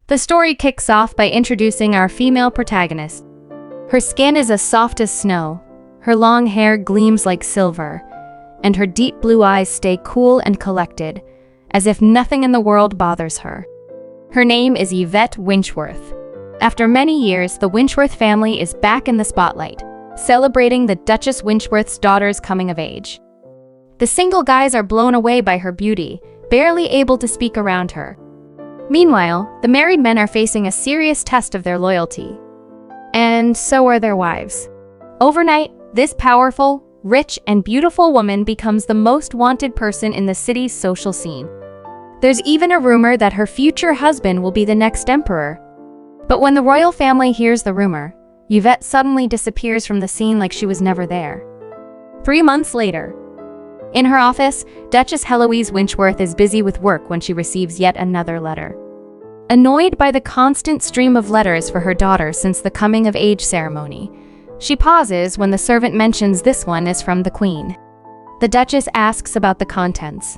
The story kicks off by introducing our female protagonist. Her skin is as soft as snow, her long hair gleams like silver, and her deep blue eyes stay cool and collected, as if nothing in the world bothers her. Her name is Yvette Winchworth. After many years, the Winchworth family is back in the spotlight, celebrating the Duchess Winchworth's daughter's coming of age. The single guys are blown away by her beauty, barely able to speak around her. Meanwhile, the married men are facing a serious test of their loyalty. And so are their wives. Overnight, this powerful, rich, and beautiful woman becomes the most wanted person in the city's social scene. There's even a rumor that her future husband will be the next emperor. But when the royal family hears the rumor, Yvette suddenly disappears from the scene like she was never there. 3 months later, in her office, Duchess Heloise Winchworth is busy with work when she receives yet another letter. Annoyed by the constant stream of letters for her daughter since the coming-of-age ceremony, she pauses when the servant mentions this one is from the Queen. The Duchess asks about the contents,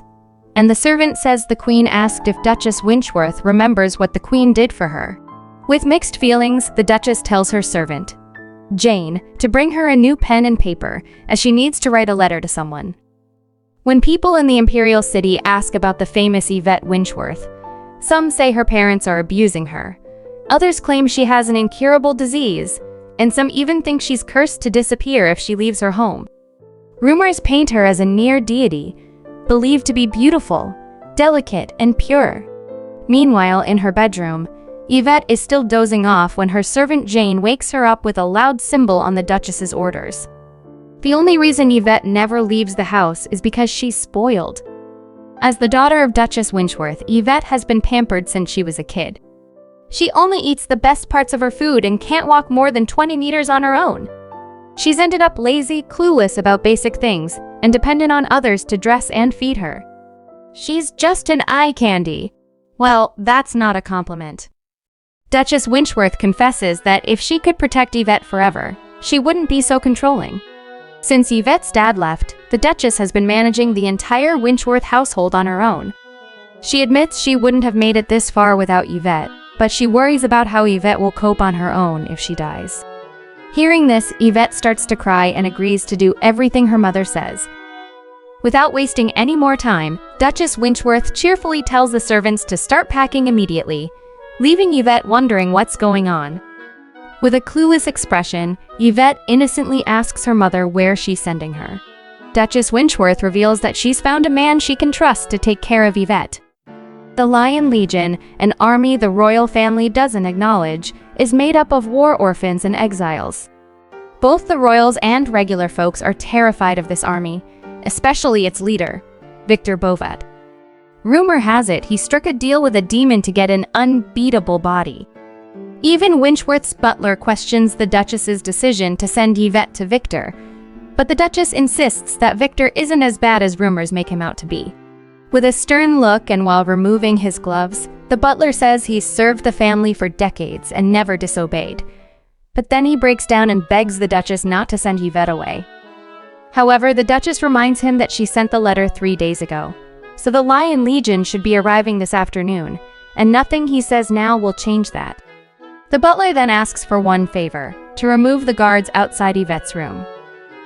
and the servant says the Queen asked if Duchess Winchworth remembers what the Queen did for her. With mixed feelings, the Duchess tells her servant, Jane, to bring her a new pen and paper, as she needs to write a letter to someone. When people in the imperial city ask about the famous Yvette Winchworth, some say her parents are abusing her. Others claim she has an incurable disease, and some even think she's cursed to disappear if she leaves her home. Rumors paint her as a near deity, believed to be beautiful, delicate, and pure. Meanwhile, in her bedroom, Yvette is still dozing off when her servant Jane wakes her up with a loud symbol on the Duchess's orders. The only reason Yvette never leaves the house is because she's spoiled. As the daughter of Duchess Winchworth, Yvette has been pampered since she was a kid. She only eats the best parts of her food and can't walk more than 20 meters on her own. She's ended up lazy, clueless about basic things, and dependent on others to dress and feed her. She's just an eye candy. Well, that's not a compliment. Duchess Winchworth confesses that if she could protect Yvette forever, she wouldn't be so controlling. Since Yvette's dad left, the Duchess has been managing the entire Winchworth household on her own. She admits she wouldn't have made it this far without Yvette, but she worries about how Yvette will cope on her own if she dies. Hearing this, Yvette starts to cry and agrees to do everything her mother says. Without wasting any more time, Duchess Winchworth cheerfully tells the servants to start packing immediately, leaving Yvette wondering what's going on. With a clueless expression, Yvette innocently asks her mother where she's sending her. Duchess Winchworth reveals that she's found a man she can trust to take care of Yvette. The Lion Legion, an army the royal family doesn't acknowledge, is made up of war orphans and exiles. Both the royals and regular folks are terrified of this army, especially its leader, Victor Bovat. Rumor has it he struck a deal with a demon to get an unbeatable body. Even Winchworth's butler questions the Duchess's decision to send Yvette to Victor, but the Duchess insists that Victor isn't as bad as rumors make him out to be. With a stern look and while removing his gloves, the butler says he's served the family for decades and never disobeyed. But then he breaks down and begs the Duchess not to send Yvette away. However, the Duchess reminds him that she sent the letter 3 days ago, so the Lion Legion should be arriving this afternoon, and nothing he says now will change that. The butler then asks for one favor, to remove the guards outside Yvette's room.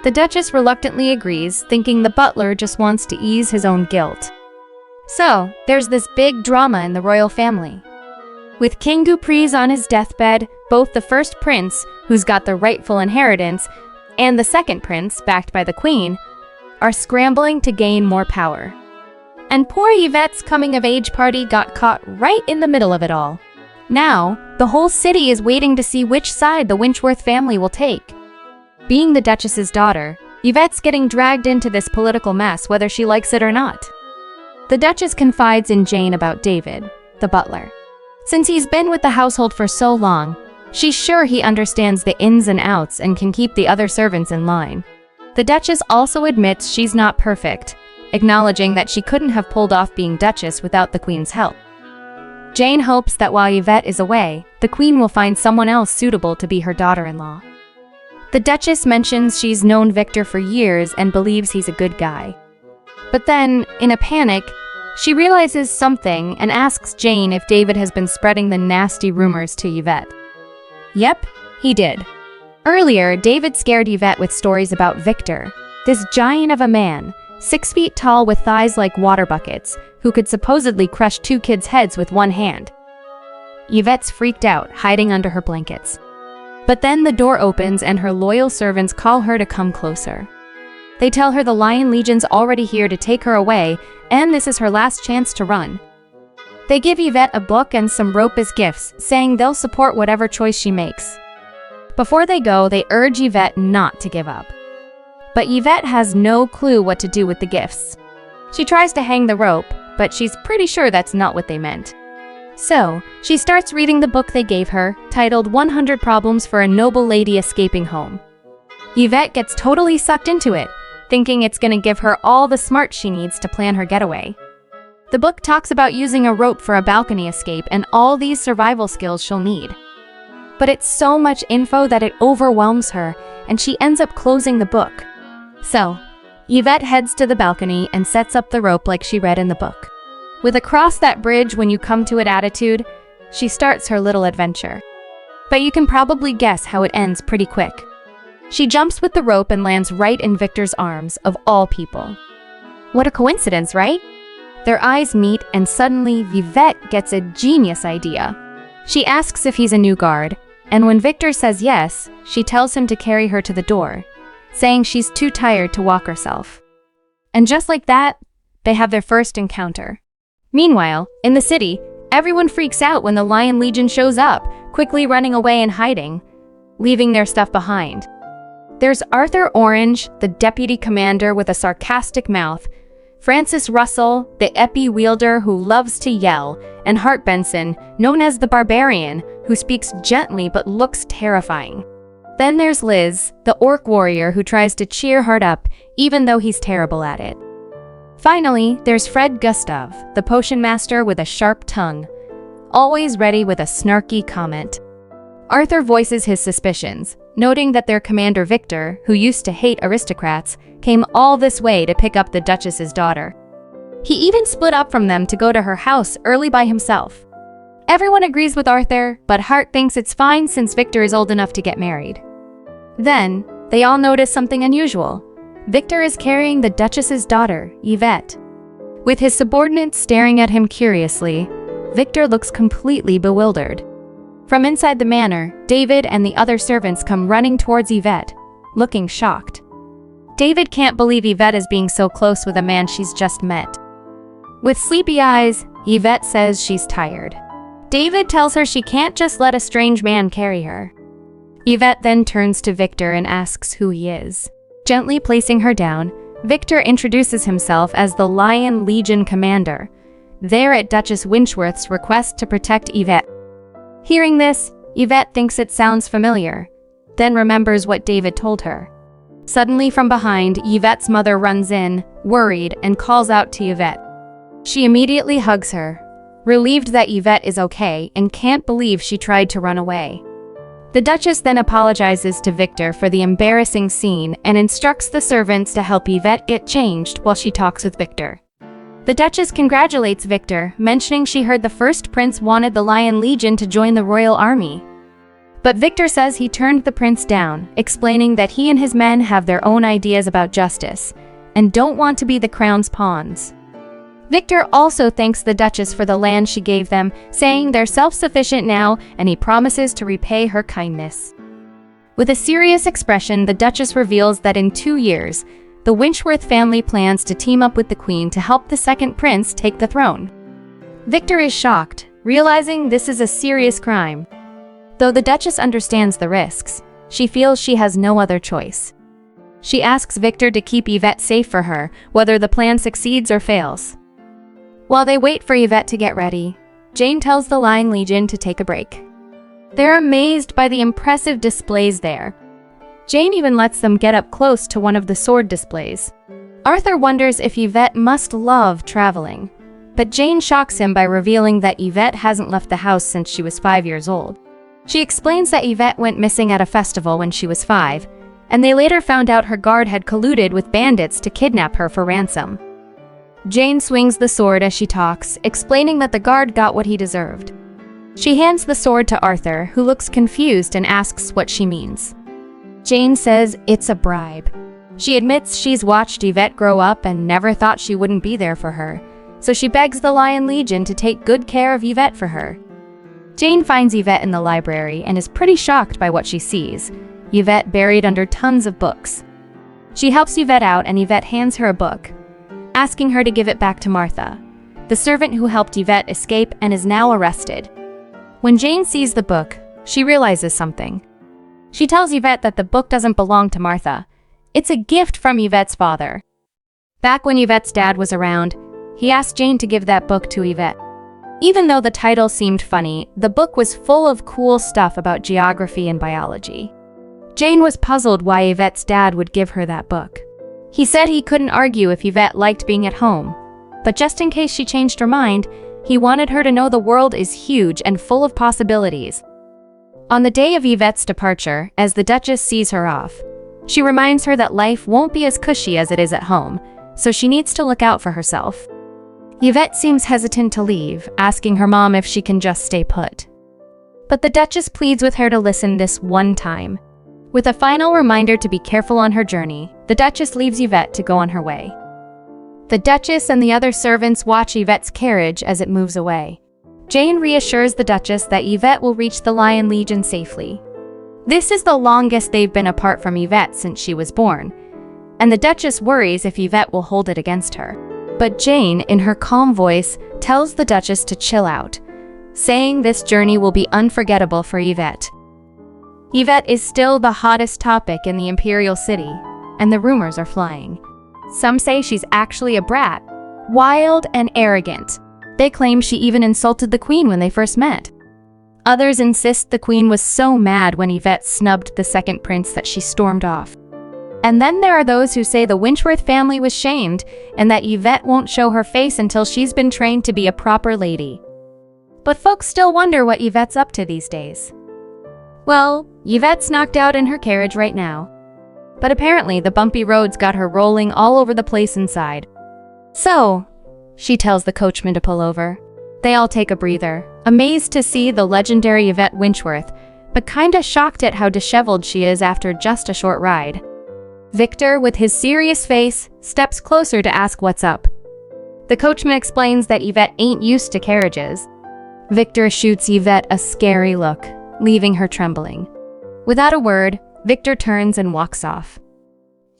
The Duchess reluctantly agrees, thinking the butler just wants to ease his own guilt. So, there's this big drama in the royal family. With King Guprese on his deathbed, both the first prince, who's got the rightful inheritance, and the second prince, backed by the Queen, are scrambling to gain more power. And poor Yvette's coming-of-age party got caught right in the middle of it all. Now, the whole city is waiting to see which side the Winchworth family will take. Being the Duchess's daughter, Yvette's getting dragged into this political mess whether she likes it or not. The Duchess confides in Jane about David, the butler. Since he's been with the household for so long, she's sure he understands the ins and outs and can keep the other servants in line. The Duchess also admits she's not perfect, acknowledging that she couldn't have pulled off being Duchess without the Queen's help. Jane hopes that while Yvette is away, the Queen will find someone else suitable to be her daughter-in-law. The Duchess mentions she's known Victor for years and believes he's a good guy. But then, in a panic, She realizes something and asks Jane if David has been spreading the nasty rumors to Yvette. Yep, he did. Earlier, David scared Yvette with stories about Victor, this giant of a man, 6 feet tall with thighs like water buckets, who could supposedly crush 2 kids' heads with one hand. Yvette's freaked out, hiding under her blankets. But then the door opens and her loyal servants call her to come closer. They tell her the Lion Legion's already here to take her away, and this is her last chance to run. They give Yvette a book and some rope as gifts, saying they'll support whatever choice she makes. Before they go, they urge Yvette not to give up. But Yvette has no clue what to do with the gifts. She tries to hang the rope, but she's pretty sure that's not what they meant. So, she starts reading the book they gave her, titled 100 Problems for a Noble Lady Escaping Home. Yvette gets totally sucked into it, thinking it's gonna give her all the smarts she needs to plan her getaway. The book talks about using a rope for a balcony escape and all these survival skills she'll need. But it's so much info that it overwhelms her, and she ends up closing the book. So, Yvette heads to the balcony and sets up the rope like she read in the book. With a cross that bridge when you come to it attitude, she starts her little adventure. But you can probably guess how it ends pretty quick. She jumps with the rope and lands right in Victor's arms, of all people. What a coincidence, right? Their eyes meet and suddenly Yvette gets a genius idea. She asks if he's a new guard, and when Victor says yes, she tells him to carry her to the door, saying she's too tired to walk herself. And just like that, they have their first encounter. Meanwhile, in the city, everyone freaks out when the Lion Legion shows up, quickly running away and hiding, leaving their stuff behind. There's Arthur Orange, the deputy commander with a sarcastic mouth, Francis Russell, the epi wielder who loves to yell, and Hart Benson, known as the Barbarian, who speaks gently but looks terrifying. Then there's Liz, the orc warrior who tries to cheer Hart up, even though he's terrible at it. Finally, there's Fred Gustav, the potion master with a sharp tongue, always ready with a snarky comment. Arthur voices his suspicions, noting that their commander Victor, who used to hate aristocrats, came all this way to pick up the Duchess's daughter. He even split up from them to go to her house early by himself. Everyone agrees with Arthur, but Hart thinks it's fine since Victor is old enough to get married. Then, they all notice something unusual. Victor is carrying the Duchess's daughter, Yvette. With his subordinates staring at him curiously, Victor looks completely bewildered. From inside the manor, David and the other servants come running towards Yvette, looking shocked. David can't believe Yvette is being so close with a man she's just met. With sleepy eyes, Yvette says she's tired. David tells her she can't just let a strange man carry her. Yvette then turns to Victor and asks who he is. Gently placing her down, Victor introduces himself as the Lion Legion commander, there at Duchess Winchworth's request to protect Yvette. Hearing this, Yvette thinks it sounds familiar, then remembers what David told her. Suddenly from behind, Yvette's mother runs in, worried, and calls out to Yvette. She immediately hugs her, relieved that Yvette is okay and can't believe she tried to run away. The Duchess then apologizes to Victor for the embarrassing scene and instructs the servants to help Yvette get changed while she talks with Victor. The Duchess congratulates Victor, mentioning she heard the first prince wanted the Lion Legion to join the royal army. But Victor says he turned the prince down, explaining that he and his men have their own ideas about justice and don't want to be the crown's pawns. Victor also thanks the Duchess for the land she gave them, saying they're self-sufficient now and he promises to repay her kindness. With a serious expression, the Duchess reveals that in 2 years, the Winchworth family plans to team up with the Queen to help the second prince take the throne. Victor is shocked, realizing this is a serious crime. Though the Duchess understands the risks, she feels she has no other choice. She asks Victor to keep Yvette safe for her, whether the plan succeeds or fails. While they wait for Yvette to get ready, Jane tells the Lion Legion to take a break. They're amazed by the impressive displays there. Jane even lets them get up close to one of the sword displays. Arthur wonders if Yvette must love traveling, but Jane shocks him by revealing that Yvette hasn't left the house since she was 5 years old. She explains that Yvette went missing at a festival when she was 5, and they later found out her guard had colluded with bandits to kidnap her for ransom. Jane swings the sword as she talks, explaining that the guard got what he deserved. She hands the sword to Arthur, who looks confused and asks what she means. Jane says it's a bribe. She admits she's watched Yvette grow up and never thought she wouldn't be there for her, so she begs the Lion Legion to take good care of Yvette for her. Jane finds Yvette in the library and is pretty shocked by what she sees, Yvette buried under tons of books. She helps Yvette out and Yvette hands her a book, asking her to give it back to Martha, the servant who helped Yvette escape and is now arrested. When Jane sees the book, she realizes something. She tells Yvette that the book doesn't belong to Martha. It's a gift from Yvette's father. Back when Yvette's dad was around, he asked Jane to give that book to Yvette. Even though the title seemed funny, the book was full of cool stuff about geography and biology. Jane was puzzled why Yvette's dad would give her that book. He said he couldn't argue if Yvette liked being at home, but just in case she changed her mind, he wanted her to know the world is huge and full of possibilities. On the day of Yvette's departure, as the Duchess sees her off, she reminds her that life won't be as cushy as it is at home, so she needs to look out for herself. Yvette seems hesitant to leave, asking her mom if she can just stay put. But the Duchess pleads with her to listen this one time. With a final reminder to be careful on her journey, the Duchess leaves Yvette to go on her way. The Duchess and the other servants watch Yvette's carriage as it moves away. Jane reassures the Duchess that Yvette will reach the Lion Legion safely. This is the longest they've been apart from Yvette since she was born, and the Duchess worries if Yvette will hold it against her. But Jane, in her calm voice, tells the Duchess to chill out, saying this journey will be unforgettable for Yvette. Yvette is still the hottest topic in the Imperial City, and the rumors are flying. Some say she's actually a brat, wild and arrogant. They claim she even insulted the Queen when they first met. Others insist the Queen was so mad when Yvette snubbed the second prince that she stormed off. And then there are those who say the Winchworth family was shamed and that Yvette won't show her face until she's been trained to be a proper lady. But folks still wonder what Yvette's up to these days. Well, Yvette's knocked out in her carriage right now. But apparently the bumpy roads got her rolling all over the place inside. So, she tells the coachman to pull over. They all take a breather, amazed to see the legendary Yvette Winchworth, but kinda shocked at how disheveled she is after just a short ride. Victor, with his serious face, steps closer to ask what's up. The coachman explains that Yvette ain't used to carriages. Victor shoots Yvette a scary look, leaving her trembling. Without a word, Victor turns and walks off.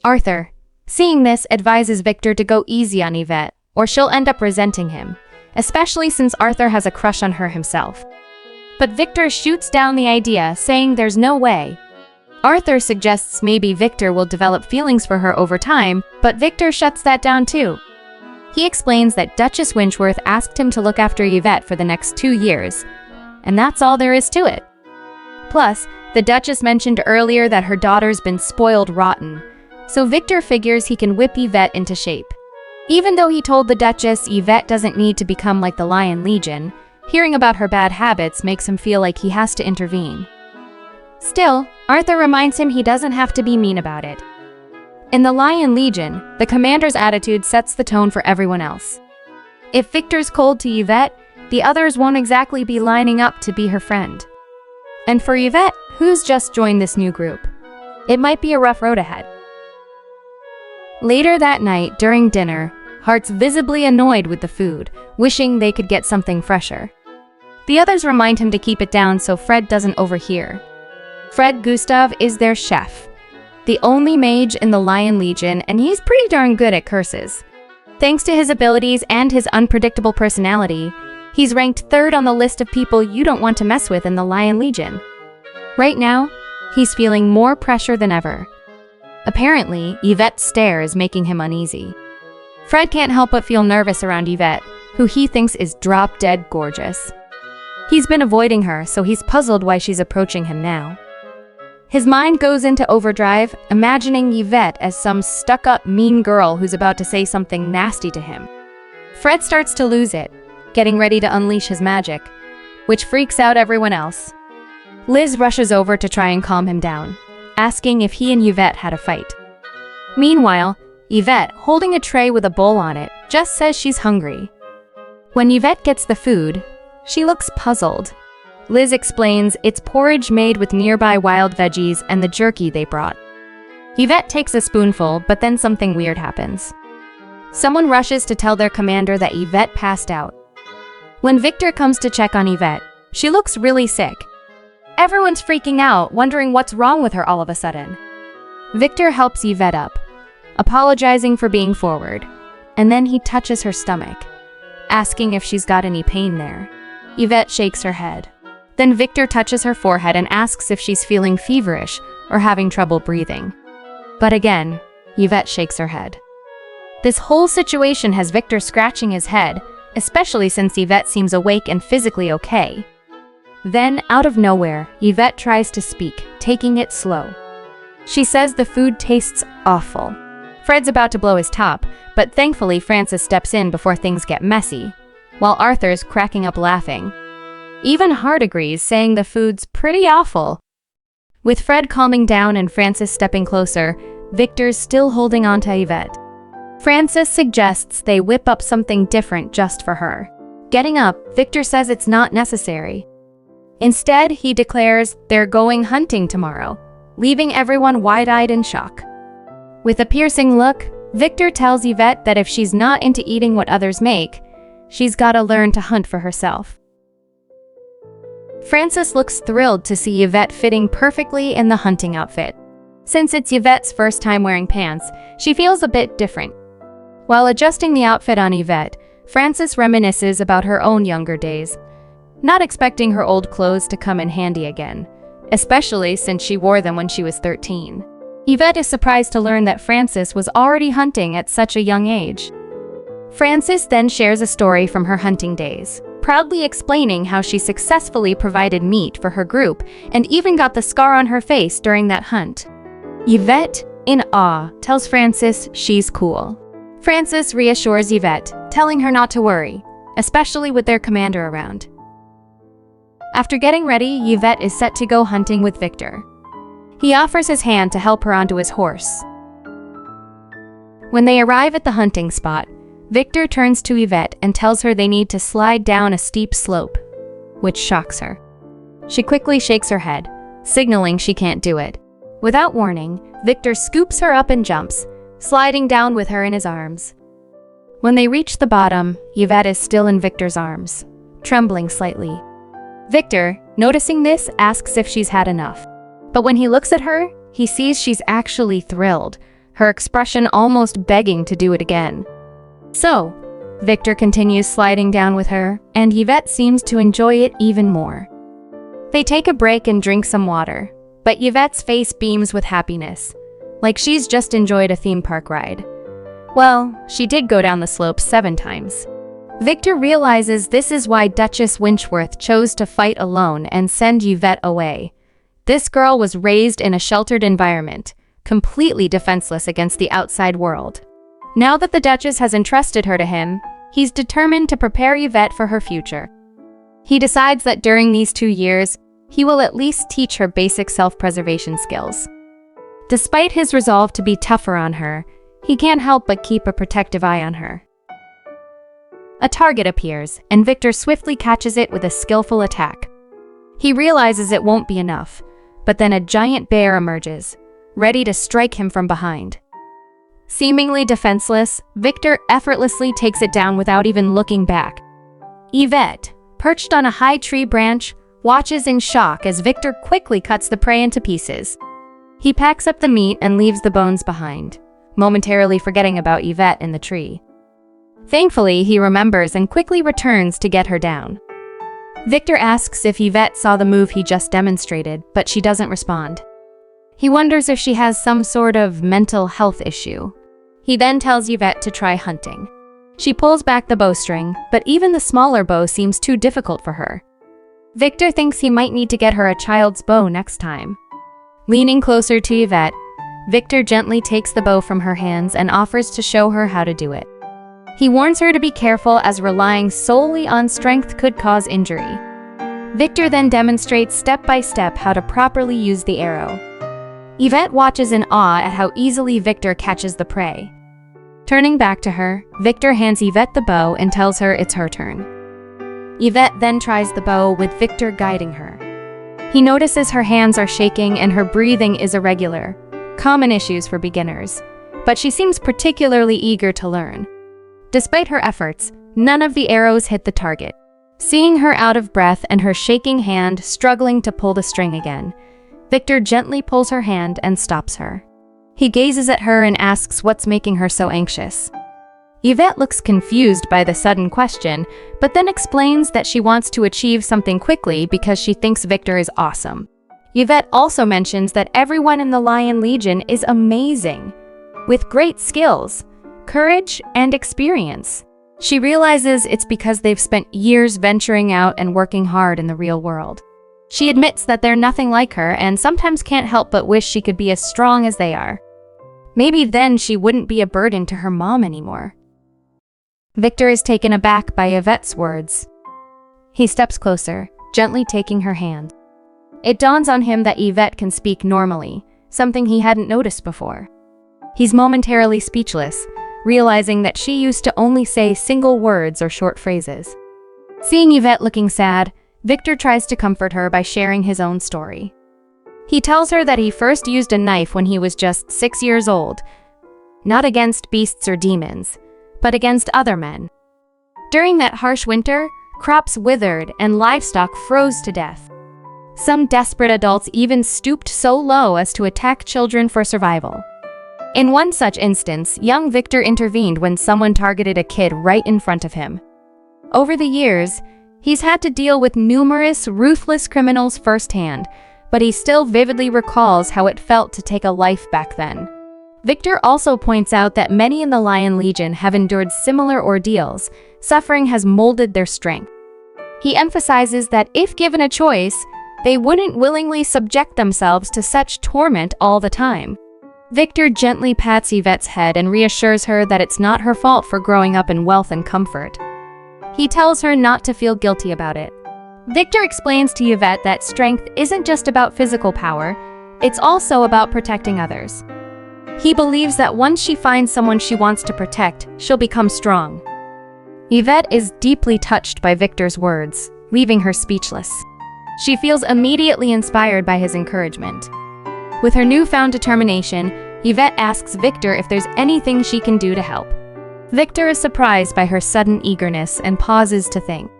Arthur, seeing this, advises Victor to go easy on Yvette, or she'll end up resenting him, especially since Arthur has a crush on her himself. But Victor shoots down the idea, saying there's no way. Arthur suggests maybe Victor will develop feelings for her over time, but Victor shuts that down too. He explains that Duchess Winchworth asked him to look after Yvette for the next 2 years, and that's all there is to it. Plus, the Duchess mentioned earlier that her daughter's been spoiled rotten, so Victor figures he can whip Yvette into shape. Even though he told the Duchess Yvette doesn't need to become like the Lion Legion, hearing about her bad habits makes him feel like he has to intervene. Still, Arthur reminds him he doesn't have to be mean about it. In the Lion Legion, the commander's attitude sets the tone for everyone else. If Victor's cold to Yvette, the others won't exactly be lining up to be her friend. And for Yvette, who's just joined this new group, it might be a rough road ahead. Later that night, during dinner, Hart's visibly annoyed with the food, wishing they could get something fresher. The others remind him to keep it down so Fred doesn't overhear. Fred Gustav is their chef, the only mage in the Lion Legion, and he's pretty darn good at curses. Thanks to his abilities and his unpredictable personality, he's ranked 3rd on the list of people you don't want to mess with in the Lion Legion. Right now, he's feeling more pressure than ever. Apparently, Yvette's stare is making him uneasy. Fred can't help but feel nervous around Yvette, who he thinks is drop-dead gorgeous. He's been avoiding her, so he's puzzled why she's approaching him now. His mind goes into overdrive, imagining Yvette as some stuck-up mean girl who's about to say something nasty to him. Fred starts to lose it, getting ready to unleash his magic, which freaks out everyone else. Liz rushes over to try and calm him down, asking if he and Yvette had a fight. Meanwhile, Yvette, holding a tray with a bowl on it, just says she's hungry. When Yvette gets the food, she looks puzzled. Liz explains it's porridge made with nearby wild veggies and the jerky they brought. Yvette takes a spoonful, but then something weird happens. Someone rushes to tell their commander that Yvette passed out. When Victor comes to check on Yvette, she looks really sick. Everyone's freaking out, wondering what's wrong with her all of a sudden. Victor helps Yvette up, apologizing for being forward, and then he touches her stomach, asking if she's got any pain there. Yvette shakes her head. Then Victor touches her forehead and asks if she's feeling feverish or having trouble breathing. But again, Yvette shakes her head. This whole situation has Victor scratching his head, especially since Yvette seems awake and physically okay. Then, out of nowhere, Yvette tries to speak, taking it slow. She says the food tastes awful. Fred's about to blow his top, but thankfully Francis steps in before things get messy, while Arthur's cracking up laughing. Even Hart agrees, saying the food's pretty awful. With Fred calming down and Francis stepping closer, Victor's still holding on to Yvette. Francis suggests they whip up something different just for her. Getting up, Victor says it's not necessary. Instead, he declares they're going hunting tomorrow, leaving everyone wide-eyed in shock. With a piercing look, Victor tells Yvette that if she's not into eating what others make, she's gotta learn to hunt for herself. Francis looks thrilled to see Yvette fitting perfectly in the hunting outfit. Since it's Yvette's first time wearing pants, she feels a bit different. While adjusting the outfit on Yvette, Francis reminisces about her own younger days, not expecting her old clothes to come in handy again, especially since she wore them when she was 13. Yvette is surprised to learn that Francis was already hunting at such a young age. Francis then shares a story from her hunting days, proudly explaining how she successfully provided meat for her group and even got the scar on her face during that hunt. Yvette, in awe, tells Francis she's cool. Francis reassures Yvette, telling her not to worry, especially with their commander around. After getting ready, Yvette is set to go hunting with Victor. He offers his hand to help her onto his horse. When they arrive at the hunting spot, Victor turns to Yvette and tells her they need to slide down a steep slope, which shocks her. She quickly shakes her head, signaling she can't do it. Without warning, Victor scoops her up and jumps, sliding down with her in his arms. When they reach the bottom, Yvette is still in Victor's arms, trembling slightly. Victor, noticing this, asks if she's had enough. But when he looks at her, he sees she's actually thrilled, her expression almost begging to do it again. So, Victor continues sliding down with her, and Yvette seems to enjoy it even more. They take a break and drink some water, but Yvette's face beams with happiness, like she's just enjoyed a theme park ride. Well, she did go down the slope 7 times. Victor realizes this is why Duchess Winchworth chose to fight alone and send Yvette away. This girl was raised in a sheltered environment, completely defenseless against the outside world. Now that the Duchess has entrusted her to him, he's determined to prepare Yvette for her future. He decides that during these 2 years, he will at least teach her basic self-preservation skills. Despite his resolve to be tougher on her, he can't help but keep a protective eye on her. A target appears, and Victor swiftly catches it with a skillful attack. He realizes it won't be enough, but then a giant bear emerges, ready to strike him from behind. Seemingly defenseless, Victor effortlessly takes it down without even looking back. Yvette, perched on a high tree branch, watches in shock as Victor quickly cuts the prey into pieces. He packs up the meat and leaves the bones behind, momentarily forgetting about Yvette in the tree. Thankfully, he remembers and quickly returns to get her down. Victor asks if Yvette saw the move he just demonstrated, but she doesn't respond. He wonders if she has some sort of mental health issue. He then tells Yvette to try hunting. She pulls back the bowstring, but even the smaller bow seems too difficult for her. Victor thinks he might need to get her a child's bow next time. Leaning closer to Yvette, Victor gently takes the bow from her hands and offers to show her how to do it. He warns her to be careful as relying solely on strength could cause injury. Victor then demonstrates step by step how to properly use the arrow. Yvette watches in awe at how easily Victor catches the prey. Turning back to her, Victor hands Yvette the bow and tells her it's her turn. Yvette then tries the bow with Victor guiding her. He notices her hands are shaking and her breathing is irregular, common issues for beginners, but she seems particularly eager to learn. Despite her efforts, none of the arrows hit the target. Seeing her out of breath and her shaking hand struggling to pull the string again, Victor gently pulls her hand and stops her. He gazes at her and asks what's making her so anxious. Yvette looks confused by the sudden question, but then explains that she wants to achieve something quickly because she thinks Victor is awesome. Yvette also mentions that everyone in the Lion Legion is amazing, with great skills, courage, and experience. She realizes it's because they've spent years venturing out and working hard in the real world. She admits that they're nothing like her and sometimes can't help but wish she could be as strong as they are. Maybe then she wouldn't be a burden to her mom anymore. Victor is taken aback by Yvette's words. He steps closer, gently taking her hand. It dawns on him that Yvette can speak normally, something he hadn't noticed before. He's momentarily speechless, realizing that she used to only say single words or short phrases. Seeing Yvette looking sad, Victor tries to comfort her by sharing his own story. He tells her that he first used a knife when he was just 6 years old, not against beasts or demons, but against other men. During that harsh winter, crops withered and livestock froze to death. Some desperate adults even stooped so low as to attack children for survival. In one such instance, young Victor intervened when someone targeted a kid right in front of him. Over the years, he's had to deal with numerous ruthless criminals firsthand, but he still vividly recalls how it felt to take a life back then. Victor also points out that many in the Lion Legion have endured similar ordeals. Suffering has molded their strength. He emphasizes that if given a choice, they wouldn't willingly subject themselves to such torment all the time. Victor gently pats Yvette's head and reassures her that it's not her fault for growing up in wealth and comfort. He tells her not to feel guilty about it. Victor explains to Yvette that strength isn't just about physical power, it's also about protecting others. He believes that once she finds someone she wants to protect, she'll become strong. Yvette is deeply touched by Victor's words, leaving her speechless. She feels immediately inspired by his encouragement. With her newfound determination, Yvette asks Victor if there's anything she can do to help. Victor is surprised by her sudden eagerness and pauses to think.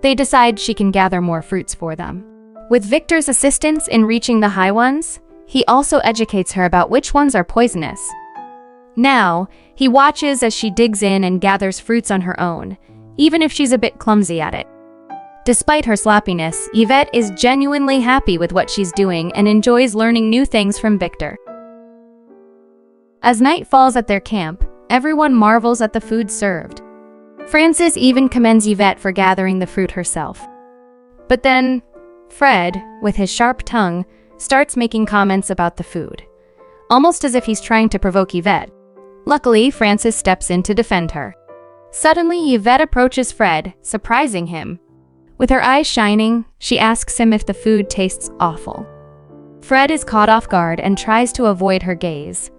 They decide she can gather more fruits for them. With Victor's assistance in reaching the high ones, he also educates her about which ones are poisonous. Now, he watches as she digs in and gathers fruits on her own, even if she's a bit clumsy at it. Despite her sloppiness, Yvette is genuinely happy with what she's doing and enjoys learning new things from Victor. As night falls at their camp, everyone marvels at the food served. Frances even commends Yvette for gathering the fruit herself. But then, Fred, with his sharp tongue, starts making comments about the food, almost as if he's trying to provoke Yvette. Luckily, Frances steps in to defend her. Suddenly, Yvette approaches Fred, surprising him. With her eyes shining, she asks him if the food tastes awful. Fred is caught off guard and tries to avoid her gaze.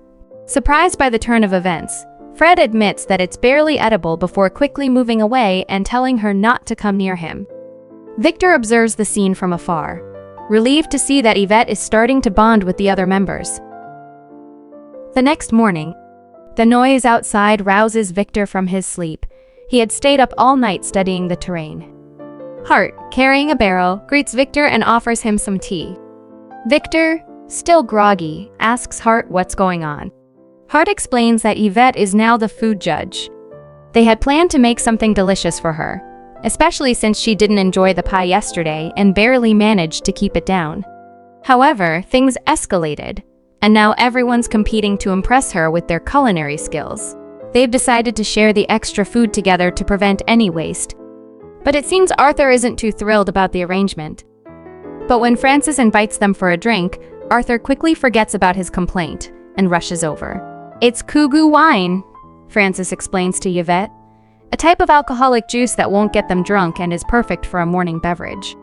Surprised by the turn of events, Fred admits that it's barely edible before quickly moving away and telling her not to come near him. Victor observes the scene from afar, relieved to see that Yvette is starting to bond with the other members. The next morning, the noise outside rouses Victor from his sleep. He had stayed up all night studying the terrain. Hart, carrying a barrel, greets Victor and offers him some tea. Victor, still groggy, asks Hart what's going on. Hart explains that Yvette is now the food judge. They had planned to make something delicious for her, especially since she didn't enjoy the pie yesterday and barely managed to keep it down. However, things escalated, and now everyone's competing to impress her with their culinary skills. They've decided to share the extra food together to prevent any waste. But it seems Arthur isn't too thrilled about the arrangement. But when Frances invites them for a drink, Arthur quickly forgets about his complaint and rushes over. It's Kugu wine, Frances explains to Yvette, a type of alcoholic juice that won't get them drunk and is perfect for a morning beverage.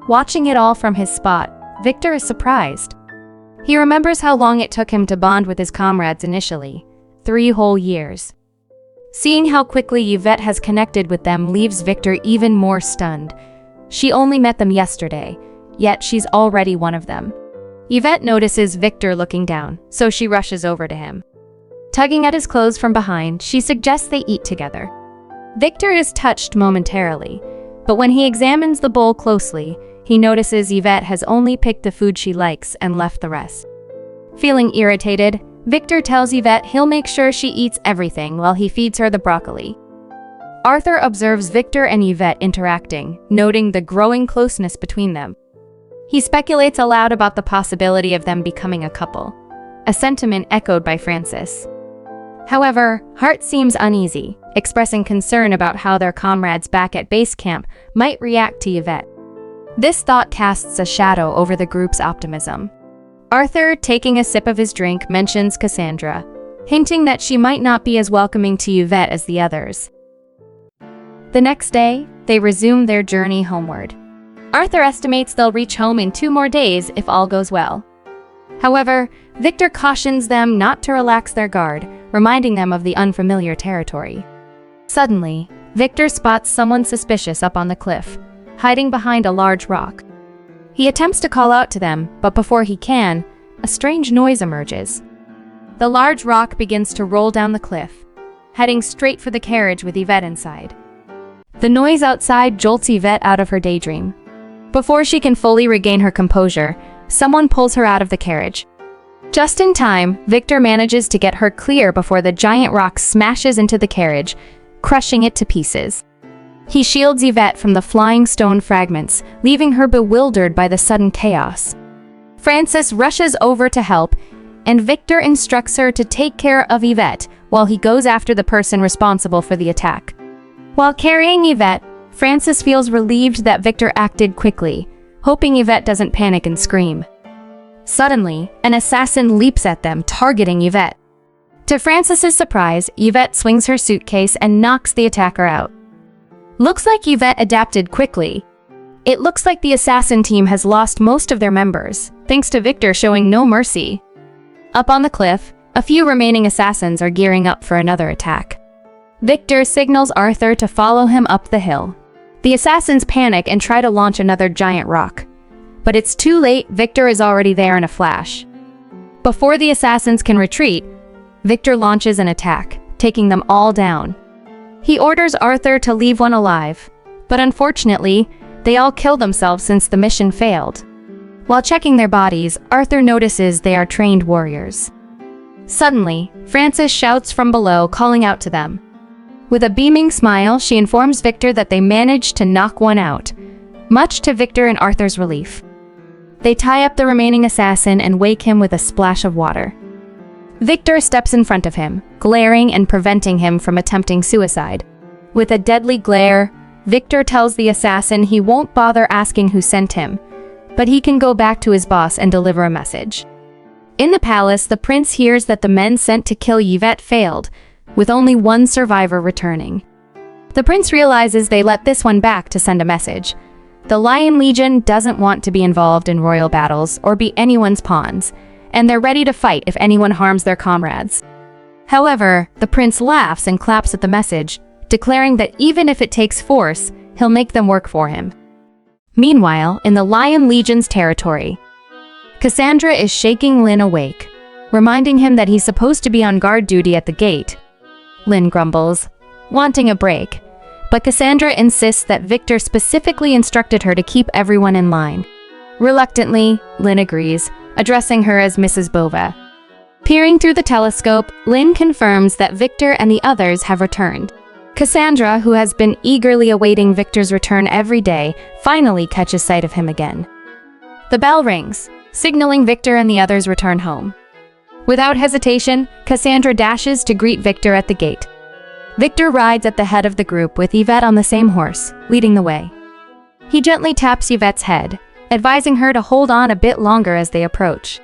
Watching it all from his spot, Victor is surprised. He remembers how long it took him to bond with his comrades initially, 3 whole years. Seeing how quickly Yvette has connected with them leaves Victor even more stunned. She only met them yesterday, yet she's already one of them. Yvette notices Victor looking down, so she rushes over to him. Tugging at his clothes from behind, she suggests they eat together. Victor is touched momentarily, but when he examines the bowl closely, he notices Yvette has only picked the food she likes and left the rest. Feeling irritated, Victor tells Yvette he'll make sure she eats everything while he feeds her the broccoli. Arthur observes Victor and Yvette interacting, noting the growing closeness between them. He speculates aloud about the possibility of them becoming a couple, a sentiment echoed by Francis. However, Hart seems uneasy, expressing concern about how their comrades back at base camp might react to Yvette. This thought casts a shadow over the group's optimism. Arthur, taking a sip of his drink, mentions Cassandra, hinting that she might not be as welcoming to Yvette as the others. The next day, they resume their journey homeward. Arthur estimates they'll reach home in 2 more days if all goes well. However, Victor cautions them not to relax their guard, reminding them of the unfamiliar territory. Suddenly, Victor spots someone suspicious up on the cliff, hiding behind a large rock. He attempts to call out to them, but before he can, a strange noise emerges. The large rock begins to roll down the cliff, heading straight for the carriage with Yvette inside. The noise outside jolts Yvette out of her daydream. Before she can fully regain her composure, someone pulls her out of the carriage. Just in time, Victor manages to get her clear before the giant rock smashes into the carriage, crushing it to pieces. He shields Yvette from the flying stone fragments, leaving her bewildered by the sudden chaos. Francis rushes over to help, and Victor instructs her to take care of Yvette while he goes after the person responsible for the attack. While carrying Yvette, Francis feels relieved that Victor acted quickly, hoping Yvette doesn't panic and scream. Suddenly, an assassin leaps at them, targeting Yvette. To Francis's surprise, Yvette swings her suitcase and knocks the attacker out. Looks like Yvette adapted quickly. It looks like the assassin team has lost most of their members, thanks to Victor showing no mercy. Up on the cliff, a few remaining assassins are gearing up for another attack. Victor signals Arthur to follow him up the hill. The assassins panic and try to launch another giant rock. But it's too late, Victor is already there in a flash. Before the assassins can retreat, Victor launches an attack, taking them all down. He orders Arthur to leave one alive, but unfortunately, they all kill themselves since the mission failed. While checking their bodies, Arthur notices they are trained warriors. Suddenly, Francis shouts from below, calling out to them. With a beaming smile, she informs Victor that they managed to knock one out, much to Victor and Arthur's relief. They tie up the remaining assassin and wake him with a splash of water. Victor steps in front of him, glaring and preventing him from attempting suicide. With a deadly glare, Victor tells the assassin he won't bother asking who sent him, but he can go back to his boss and deliver a message. In the palace, the prince hears that the men sent to kill Yvette failed, with only one survivor returning. The prince realizes they let this one back to send a message. The Lion Legion doesn't want to be involved in royal battles or be anyone's pawns, and they're ready to fight if anyone harms their comrades. However, the prince laughs and claps at the message, declaring that even if it takes force, he'll make them work for him. Meanwhile, in the Lion Legion's territory, Cassandra is shaking Lynn awake, reminding him that he's supposed to be on guard duty at the gate. Lynn grumbles, wanting a break, but Cassandra insists that Victor specifically instructed her to keep everyone in line. Reluctantly, Lynn agrees, addressing her as Mrs. Bova. Peering through the telescope, Lynn confirms that Victor and the others have returned. Cassandra, who has been eagerly awaiting Victor's return every day, finally catches sight of him again. The bell rings, signaling Victor and the others return home. Without hesitation, Cassandra dashes to greet Victor at the gate. Victor rides at the head of the group with Yvette on the same horse, leading the way. He gently taps Yvette's head, advising her to hold on a bit longer as they approach.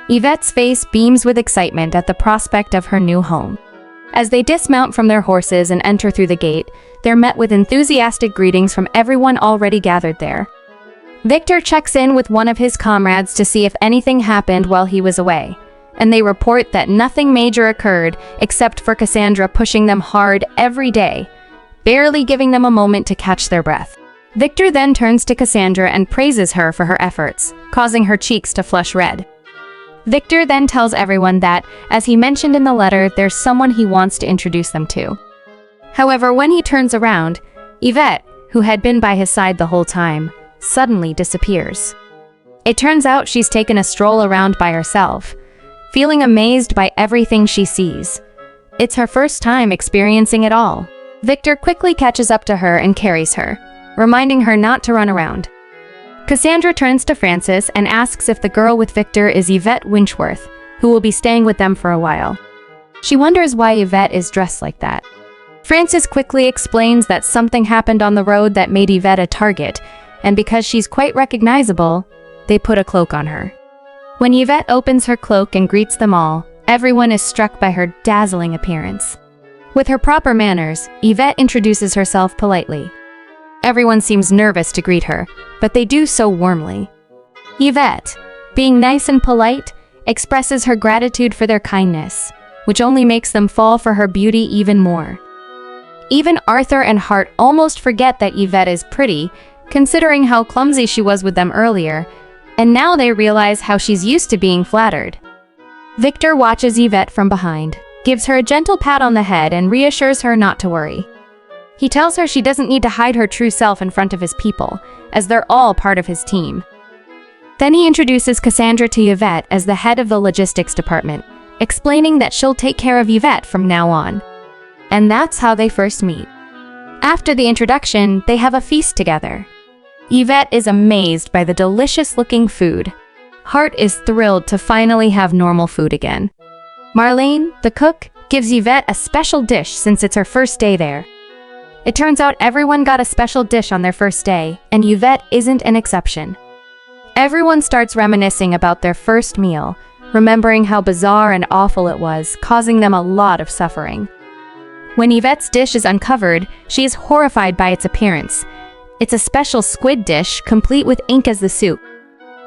Yvette's face beams with excitement at the prospect of her new home. As they dismount from their horses and enter through the gate, they're met with enthusiastic greetings from everyone already gathered there. Victor checks in with one of his comrades to see if anything happened while he was away, and they report that nothing major occurred except for Cassandra pushing them hard every day, barely giving them a moment to catch their breath. Victor then turns to Cassandra and praises her for her efforts, causing her cheeks to flush red. Victor then tells everyone that, as he mentioned in the letter, there's someone he wants to introduce them to. However, when he turns around, Yvette, who had been by his side the whole time, suddenly disappears. It turns out she's taken a stroll around by herself, feeling amazed by everything she sees. It's her first time experiencing it all. Victor quickly catches up to her and carries her, reminding her not to run around. Cassandra turns to Francis and asks if the girl with Victor is Yvette Winchworth, who will be staying with them for a while. She wonders why Yvette is dressed like that. Francis quickly explains that something happened on the road that made Yvette a target, and because she's quite recognizable, they put a cloak on her. When Yvette opens her cloak and greets them all, everyone is struck by her dazzling appearance. With her proper manners, Yvette introduces herself politely. Everyone seems nervous to greet her, but they do so warmly. Yvette, being nice and polite, expresses her gratitude for their kindness, which only makes them fall for her beauty even more. Even Arthur and Hart almost forget that Yvette is pretty, considering how clumsy she was with them earlier, and now they realize how she's used to being flattered. Victor watches Yvette from behind, gives her a gentle pat on the head and reassures her not to worry. He tells her she doesn't need to hide her true self in front of his people, as they're all part of his team. Then he introduces Cassandra to Yvette as the head of the logistics department, explaining that she'll take care of Yvette from now on. And that's how they first meet. After the introduction, they have a feast together. Yvette is amazed by the delicious-looking food. Hart is thrilled to finally have normal food again. Marlene, the cook, gives Yvette a special dish since it's her first day there. It turns out everyone got a special dish on their first day, and Yvette isn't an exception. Everyone starts reminiscing about their first meal, remembering how bizarre and awful it was, causing them a lot of suffering. When Yvette's dish is uncovered, she is horrified by its appearance. It's a special squid dish, complete with ink as the soup.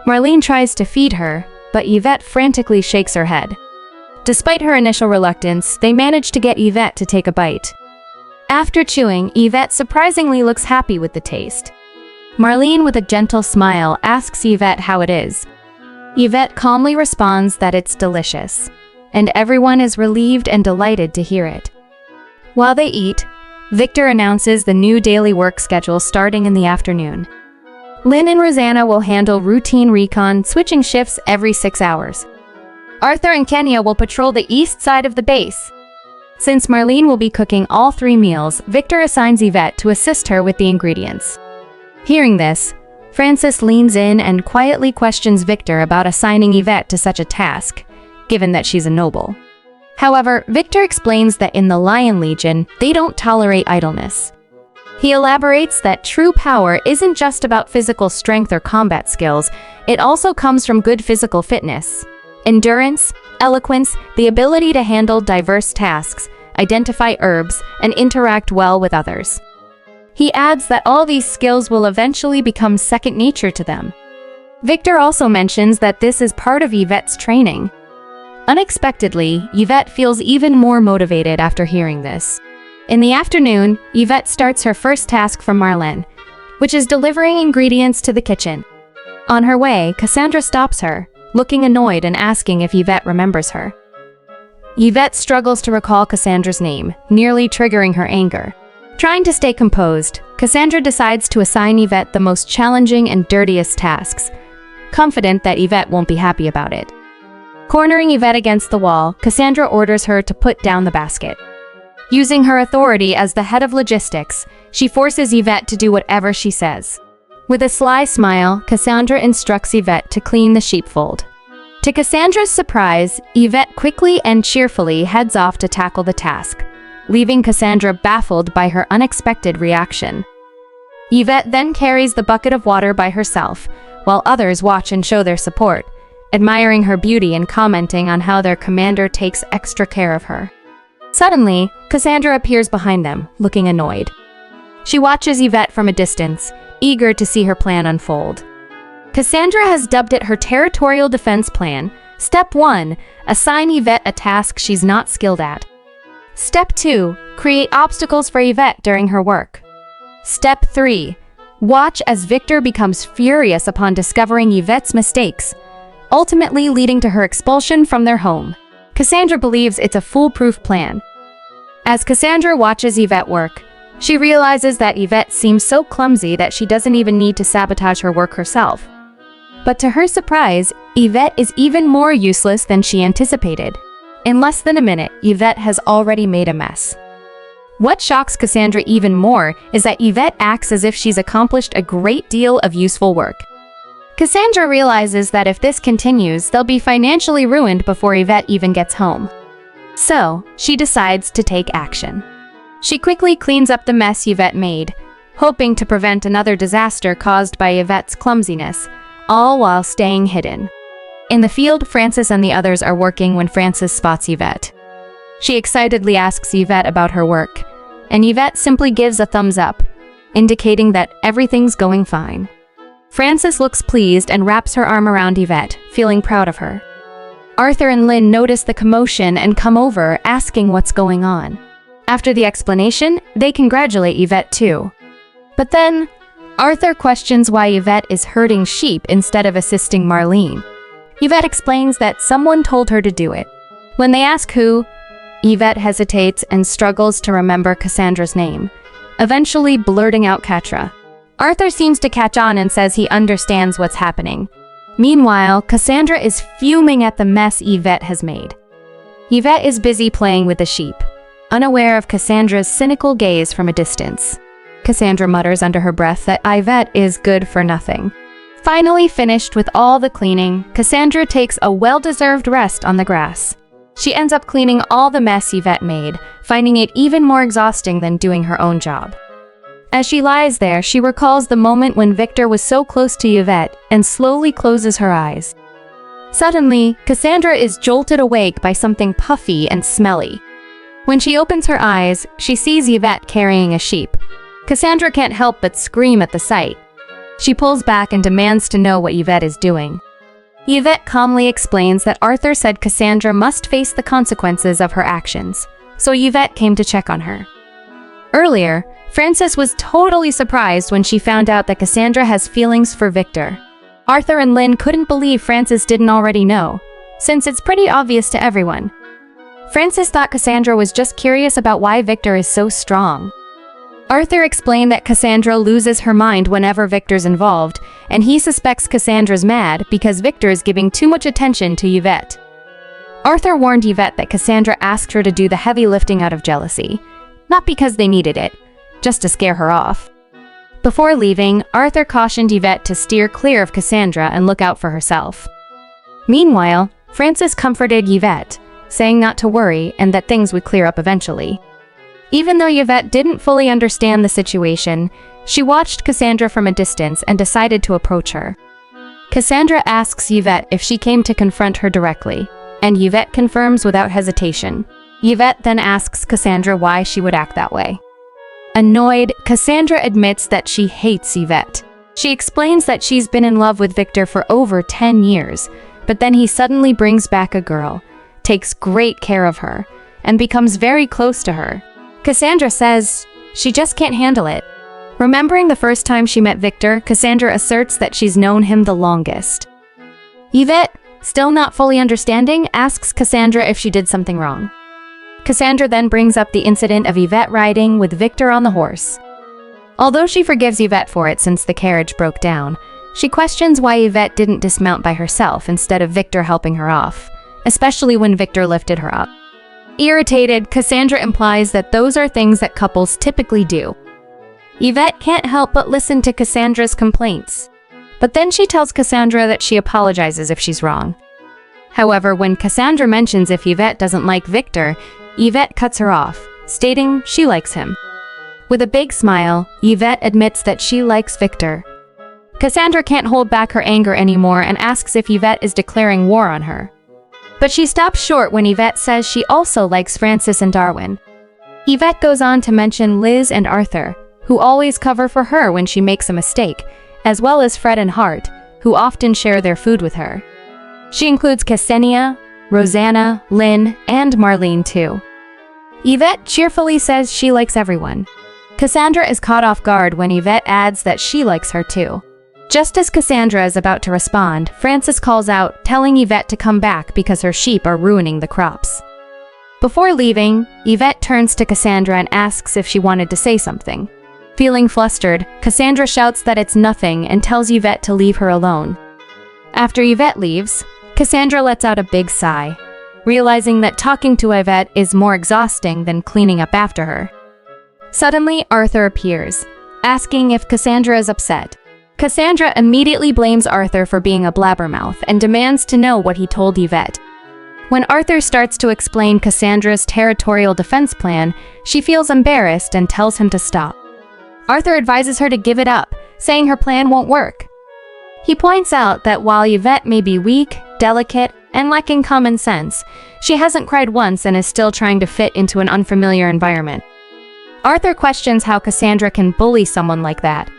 Marlene tries to feed her, but Yvette frantically shakes her head. Despite her initial reluctance, they manage to get Yvette to take a bite. After chewing, Yvette surprisingly looks happy with the taste. Marlene, with a gentle smile, asks Yvette how it is. Yvette calmly responds that it's delicious, and everyone is relieved and delighted to hear it. While they eat, Victor announces the new daily work schedule starting in the afternoon. Lynn and Rosanna will handle routine recon, switching shifts every 6 hours. Arthur and Kenya will patrol the east side of the base. Since Marlene will be cooking all 3 meals, Victor assigns Yvette to assist her with the ingredients. Hearing this, Francis leans in and quietly questions Victor about assigning Yvette to such a task, given that she's a noble. However, Victor explains that in the Lion Legion, they don't tolerate idleness. He elaborates that true power isn't just about physical strength or combat skills, it also comes from good physical fitness, endurance, eloquence, the ability to handle diverse tasks, identify herbs, and interact well with others. He adds that all these skills will eventually become second nature to them. Victor also mentions that this is part of Yvette's training. Unexpectedly, Yvette feels even more motivated after hearing this. In the afternoon, Yvette starts her first task from Marlene, which is delivering ingredients to the kitchen. On her way, Cassandra stops her, looking annoyed and asking if Yvette remembers her. Yvette struggles to recall Cassandra's name, nearly triggering her anger. Trying to stay composed, Cassandra decides to assign Yvette the most challenging and dirtiest tasks, confident that Yvette won't be happy about it. Cornering Yvette against the wall, Cassandra orders her to put down the basket. Using her authority as the head of logistics, she forces Yvette to do whatever she says. With a sly smile, Cassandra instructs Yvette to clean the sheepfold. To Cassandra's surprise, Yvette quickly and cheerfully heads off to tackle the task, leaving Cassandra baffled by her unexpected reaction. Yvette then carries the bucket of water by herself, while others watch and show their support, admiring her beauty and commenting on how their commander takes extra care of her. Suddenly, Cassandra appears behind them, looking annoyed. She watches Yvette from a distance, eager to see her plan unfold. Cassandra has dubbed it her territorial defense plan, Step 1. Assign Yvette a task she's not skilled at. Step 2. Create obstacles for Yvette during her work. Step 3. Watch as Victor becomes furious upon discovering Yvette's mistakes, ultimately leading to her expulsion from their home. Cassandra believes it's a foolproof plan. As Cassandra watches Yvette work, she realizes that Yvette seems so clumsy that she doesn't even need to sabotage her work herself. But to her surprise, Yvette is even more useless than she anticipated. In less than a minute, Yvette has already made a mess. What shocks Cassandra even more is that Yvette acts as if she's accomplished a great deal of useful work. Cassandra realizes that if this continues, they'll be financially ruined before Yvette even gets home. So, she decides to take action. She quickly cleans up the mess Yvette made, hoping to prevent another disaster caused by Yvette's clumsiness, all while staying hidden. In the field, Francis and the others are working when Francis spots Yvette. She excitedly asks Yvette about her work, and Yvette simply gives a thumbs up, indicating that everything's going fine. Francis looks pleased and wraps her arm around Yvette, feeling proud of her. Arthur and Lynn notice the commotion and come over, asking what's going on. After the explanation, they congratulate Yvette too. But then, Arthur questions why Yvette is herding sheep instead of assisting Marlene. Yvette explains that someone told her to do it. When they ask who, Yvette hesitates and struggles to remember Cassandra's name, eventually blurting out Catra. Arthur seems to catch on and says he understands what's happening. Meanwhile, Cassandra is fuming at the mess Yvette has made. Yvette is busy playing with the sheep, unaware of Cassandra's cynical gaze from a distance. Cassandra mutters under her breath that Yvette is good for nothing. Finally finished with all the cleaning, Cassandra takes a well-deserved rest on the grass. She ends up cleaning all the mess Yvette made, finding it even more exhausting than doing her own job. As she lies there, she recalls the moment when Victor was so close to Yvette and slowly closes her eyes. Suddenly, Cassandra is jolted awake by something puffy and smelly. When she opens her eyes, she sees Yvette carrying a sheep. Cassandra can't help but scream at the sight. She pulls back and demands to know what Yvette is doing. Yvette calmly explains that Arthur said Cassandra must face the consequences of her actions, so Yvette came to check on her. Earlier, Frances was totally surprised when she found out that Cassandra has feelings for Victor. Arthur and Lynn couldn't believe Frances didn't already know, since it's pretty obvious to everyone. Frances thought Cassandra was just curious about why Victor is so strong. Arthur explained that Cassandra loses her mind whenever Victor's involved, and he suspects Cassandra's mad because Victor is giving too much attention to Yvette. Arthur warned Yvette that Cassandra asked her to do the heavy lifting out of jealousy, not because they needed it, just to scare her off. Before leaving, Arthur cautioned Yvette to steer clear of Cassandra and look out for herself. Meanwhile, Frances comforted Yvette, saying not to worry and that things would clear up eventually. Even though Yvette didn't fully understand the situation, she watched Cassandra from a distance and decided to approach her. Cassandra asks Yvette if she came to confront her directly, and Yvette confirms without hesitation. Yvette then asks Cassandra why she would act that way. Annoyed, Cassandra admits that she hates Yvette. She explains that she's been in love with Victor for over 10 years, but then he suddenly brings back a girl, takes great care of her, and becomes very close to her. Cassandra says she just can't handle it. Remembering the first time she met Victor, Cassandra asserts that she's known him the longest. Yvette, still not fully understanding, asks Cassandra if she did something wrong. Cassandra then brings up the incident of Yvette riding with Victor on the horse. Although she forgives Yvette for it since the carriage broke down, she questions why Yvette didn't dismount by herself instead of Victor helping her off, especially when Victor lifted her up. Irritated, Cassandra implies that those are things that couples typically do. Yvette can't help but listen to Cassandra's complaints, but then she tells Cassandra that she apologizes if she's wrong. However, when Cassandra mentions if Yvette doesn't like Victor, Yvette cuts her off, stating she likes him. With a big smile, Yvette admits that she likes Victor. Cassandra can't hold back her anger anymore and asks if Yvette is declaring war on her. But she stops short when Yvette says she also likes Francis and Darwin. Yvette goes on to mention Liz and Arthur, who always cover for her when she makes a mistake, as well as Fred and Hart, who often share their food with her. She includes Cassandra, Rosanna, Lynn, and Marlene too. Yvette cheerfully says she likes everyone. Cassandra is caught off guard when Yvette adds that she likes her too. Just as Cassandra is about to respond, Frances calls out, telling Yvette to come back because her sheep are ruining the crops. Before leaving, Yvette turns to Cassandra and asks if she wanted to say something. Feeling flustered, Cassandra shouts that it's nothing and tells Yvette to leave her alone. After Yvette leaves, Cassandra lets out a big sigh, realizing that talking to Yvette is more exhausting than cleaning up after her. Suddenly, Arthur appears, asking if Cassandra is upset. Cassandra immediately blames Arthur for being a blabbermouth and demands to know what he told Yvette. When Arthur starts to explain Cassandra's territorial defense plan, she feels embarrassed and tells him to stop. Arthur advises her to give it up, saying her plan won't work. He points out that while Yvette may be weak, delicate, and lacking common sense, she hasn't cried once and is still trying to fit into an unfamiliar environment. Arthur questions how Cassandra can bully someone like that.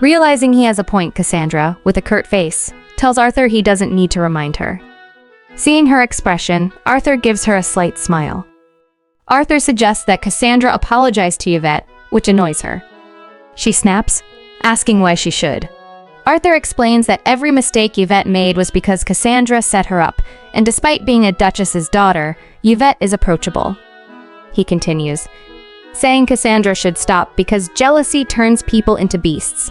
Realizing he has a point, Cassandra, with a curt face, tells Arthur he doesn't need to remind her. Seeing her expression, Arthur gives her a slight smile. Arthur suggests that Cassandra apologize to Yvette, which annoys her. She snaps, asking why she should. Arthur explains that every mistake Yvette made was because Cassandra set her up, and despite being a duchess's daughter, Yvette is approachable. He continues, saying Cassandra should stop because jealousy turns people into beasts,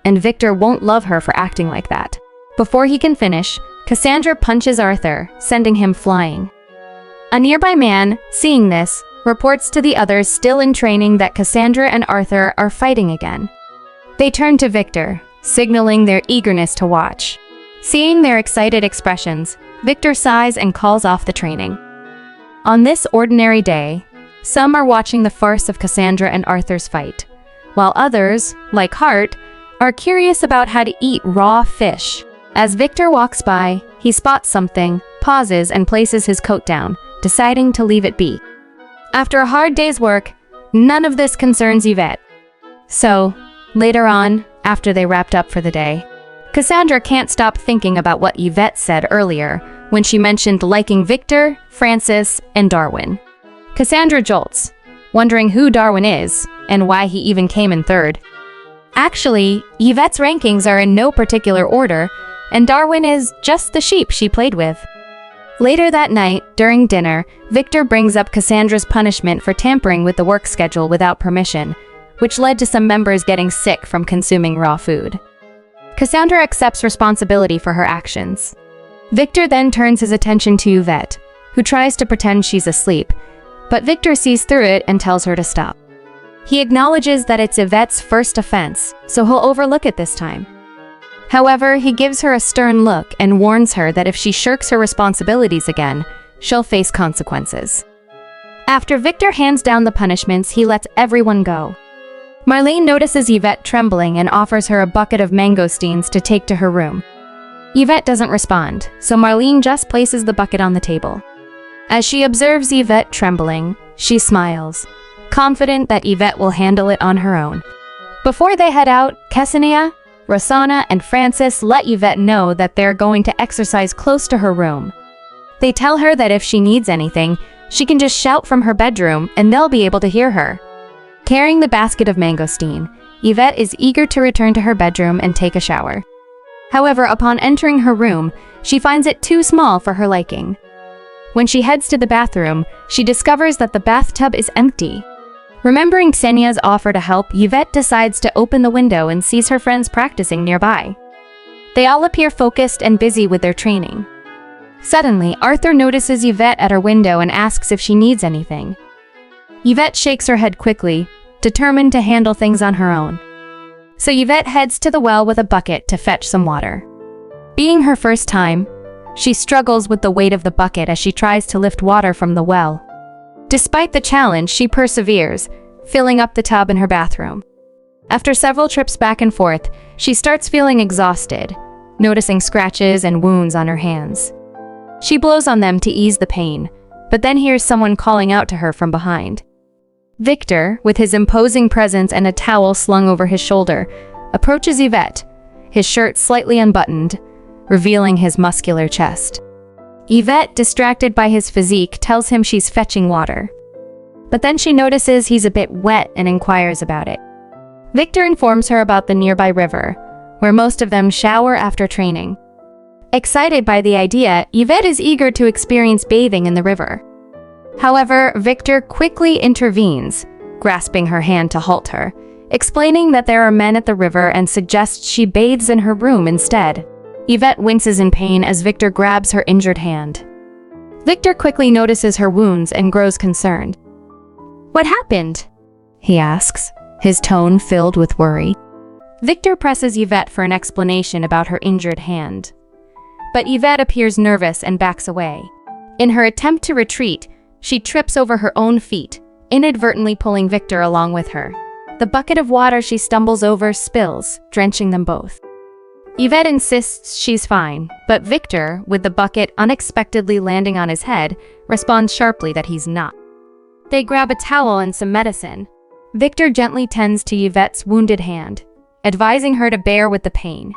and Victor won't love her for acting like that. Before he can finish, Cassandra punches Arthur, sending him flying. A nearby man, seeing this, reports to the others still in training that Cassandra and Arthur are fighting again. They turn to Victor, signaling their eagerness to watch. Seeing their excited expressions, Victor sighs and calls off the training. On this ordinary day, some are watching the farce of Cassandra and Arthur's fight, while others, like Hart, are curious about how to eat raw fish. As Victor walks by, he spots something, pauses, and places his coat down, deciding to leave it be. After a hard day's work, none of this concerns Yvette. So, later on, after they wrapped up for the day, Cassandra can't stop thinking about what Yvette said earlier when she mentioned liking Victor, Frances, and Darwin. Cassandra jolts, wondering who Darwin is and why he even came in third. Actually, Yvette's rankings are in no particular order, and Darwin is just the sheep she played with. Later that night, during dinner, Victor brings up Cassandra's punishment for tampering with the work schedule without permission, which led to some members getting sick from consuming raw food. Cassandra accepts responsibility for her actions. Victor then turns his attention to Yvette, who tries to pretend she's asleep, but Victor sees through it and tells her to stop. He acknowledges that it's Yvette's first offense, so he'll overlook it this time. However, he gives her a stern look and warns her that if she shirks her responsibilities again, she'll face consequences. After Victor hands down the punishments, he lets everyone go. Marlene notices Yvette trembling and offers her a bucket of mangosteens to take to her room. Yvette doesn't respond, so Marlene just places the bucket on the table. As she observes Yvette trembling, she smiles, confident that Yvette will handle it on her own. Before they head out, Cassandra, Rosanna, and Frances let Yvette know that they're going to exercise close to her room. They tell her that if she needs anything, she can just shout from her bedroom and they'll be able to hear her. Carrying the basket of mangosteen, Yvette is eager to return to her bedroom and take a shower. However, upon entering her room, she finds it too small for her liking. When she heads to the bathroom, she discovers that the bathtub is empty. Remembering Ksenia's offer to help, Yvette decides to open the window and sees her friends practicing nearby. They all appear focused and busy with their training. Suddenly, Arthur notices Yvette at her window and asks if she needs anything. Yvette shakes her head quickly, determined to handle things on her own. So Yvette heads to the well with a bucket to fetch some water. Being her first time, she struggles with the weight of the bucket as she tries to lift water from the well. Despite the challenge, she perseveres, filling up the tub in her bathroom. After several trips back and forth, she starts feeling exhausted, noticing scratches and wounds on her hands. She blows on them to ease the pain, but then hears someone calling out to her from behind. Victor, with his imposing presence and a towel slung over his shoulder, approaches Yvette, his shirt slightly unbuttoned, revealing his muscular chest. Yvette, distracted by his physique, tells him she's fetching water. But then she notices he's a bit wet and inquires about it. Victor informs her about the nearby river, where most of them shower after training. Excited by the idea, Yvette is eager to experience bathing in the river. However, Victor quickly intervenes, grasping her hand to halt her, explaining that there are men at the river and suggests she bathes in her room instead. Yvette winces in pain as Victor grabs her injured hand. Victor quickly notices her wounds and grows concerned. "What happened?" he asks, his tone filled with worry. Victor presses Yvette for an explanation about her injured hand. But Yvette appears nervous and backs away. In her attempt to retreat, she trips over her own feet, inadvertently pulling Victor along with her. The bucket of water she stumbles over spills, drenching them both. Yvette insists she's fine, but Victor, with the bucket unexpectedly landing on his head, responds sharply that he's not. They grab a towel and some medicine. Victor gently tends to Yvette's wounded hand, advising her to bear with the pain.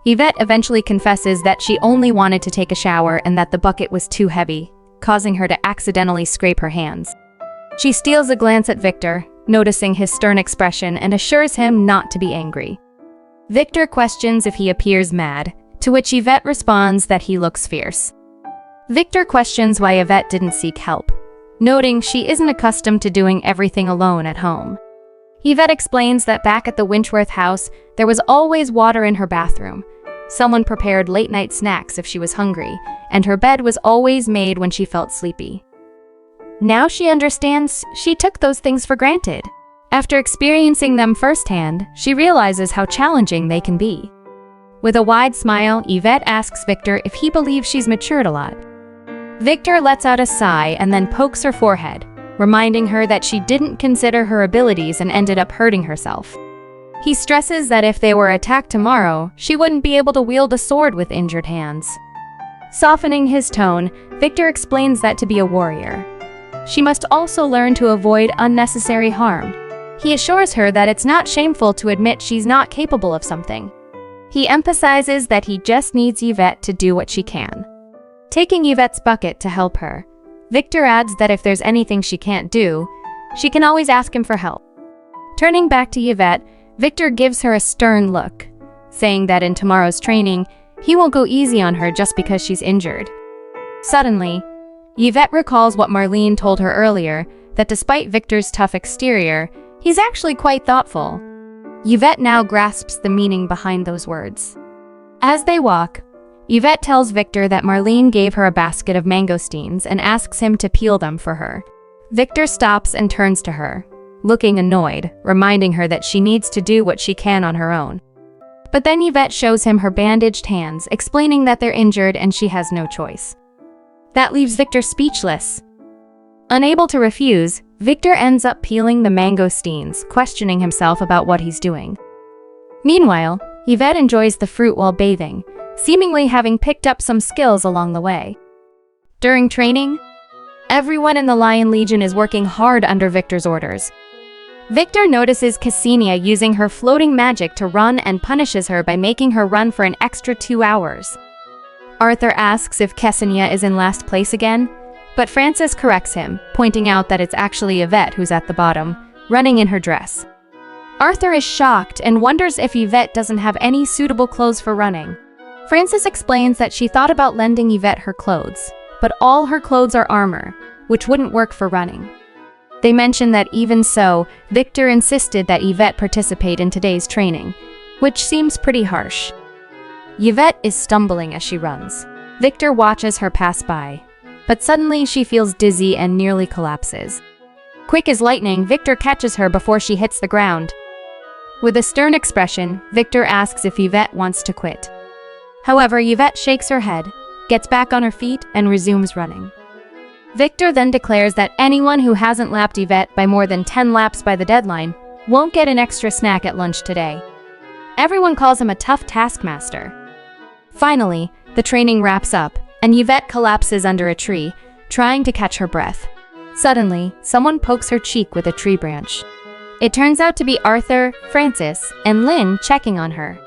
Yvette eventually confesses that she only wanted to take a shower and that the bucket was too heavy, causing her to accidentally scrape her hands. She steals a glance at Victor, noticing his stern expression, and assures him not to be angry. Victor questions if he appears mad, to which Yvette responds that he looks fierce. Victor questions why Yvette didn't seek help, noting she isn't accustomed to doing everything alone at home. Yvette explains that back at the Winchworth house, there was always water in her bathroom. Someone prepared late-night snacks if she was hungry, and her bed was always made when she felt sleepy. Now she understands she took those things for granted. After experiencing them firsthand, she realizes how challenging they can be. With a wide smile, Yvette asks Victor if he believes she's matured a lot. Victor lets out a sigh and then pokes her forehead, reminding her that she didn't consider her abilities and ended up hurting herself. He stresses that if they were attacked tomorrow, she wouldn't be able to wield a sword with injured hands. Softening his tone, Victor explains that to be a warrior, she must also learn to avoid unnecessary harm. He assures her that it's not shameful to admit she's not capable of something. He emphasizes that he just needs Yvette to do what she can. Taking Yvette's bucket to help her, Victor adds that if there's anything she can't do, she can always ask him for help. Turning back to Yvette, Victor gives her a stern look, saying that in tomorrow's training, he won't go easy on her just because she's injured. Suddenly, Yvette recalls what Marlene told her earlier, that despite Victor's tough exterior, he's actually quite thoughtful. Yvette now grasps the meaning behind those words. As they walk, Yvette tells Victor that Marlene gave her a basket of mangosteens and asks him to peel them for her. Victor stops and turns to her, looking annoyed, reminding her that she needs to do what she can on her own. But then Yvette shows him her bandaged hands, explaining that they're injured and she has no choice. That leaves Victor speechless. Unable to refuse, Victor ends up peeling the mangosteens, questioning himself about what he's doing. Meanwhile, Yvette enjoys the fruit while bathing, seemingly having picked up some skills along the way. During training, everyone in the Lion Legion is working hard under Victor's orders. Victor notices Cassandra using her floating magic to run and punishes her by making her run for an extra 2 hours. Arthur asks if Cassandra is in last place again, but Francis corrects him, pointing out that it's actually Yvette who's at the bottom, running in her dress. Arthur is shocked and wonders if Yvette doesn't have any suitable clothes for running. Francis explains that she thought about lending Yvette her clothes, but all her clothes are armor, which wouldn't work for running. They mention that even so, Victor insisted that Yvette participate in today's training, which seems pretty harsh. Yvette is stumbling as she runs. Victor watches her pass by, but suddenly she feels dizzy and nearly collapses. Quick as lightning, Victor catches her before she hits the ground. With a stern expression, Victor asks if Yvette wants to quit. However, Yvette shakes her head, gets back on her feet, and resumes running. Victor then declares that anyone who hasn't lapped Yvette by more than 10 laps by the deadline won't get an extra snack at lunch today. Everyone calls him a tough taskmaster. Finally, the training wraps up, and Yvette collapses under a tree, trying to catch her breath. Suddenly, someone pokes her cheek with a tree branch. It turns out to be Arthur, Francis, and Lynn checking on her.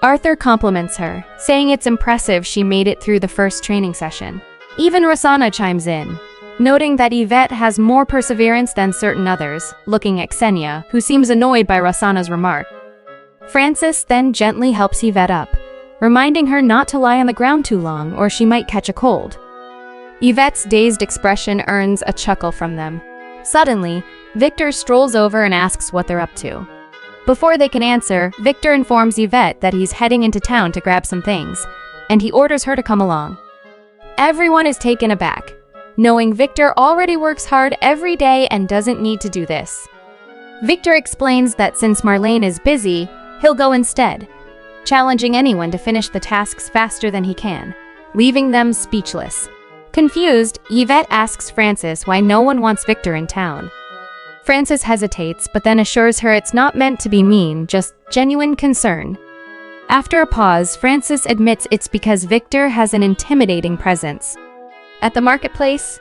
Arthur compliments her, saying it's impressive she made it through the first training session. Even Rosanna chimes in, noting that Yvette has more perseverance than certain others, looking at Xenia, who seems annoyed by Rosanna's remark. Francis then gently helps Yvette up, reminding her not to lie on the ground too long or she might catch a cold. Yvette's dazed expression earns a chuckle from them. Suddenly, Victor strolls over and asks what they're up to. Before they can answer, Victor informs Yvette that he's heading into town to grab some things, and he orders her to come along. Everyone is taken aback, knowing Victor already works hard every day and doesn't need to do this. Victor explains that since Marlene is busy, he'll go instead, challenging anyone to finish the tasks faster than he can, leaving them speechless. Confused, Yvette asks Francis why no one wants Victor in town. Francis hesitates, but then assures her it's not meant to be mean, just genuine concern. After a pause, Francis admits it's because Victor has an intimidating presence. At the marketplace,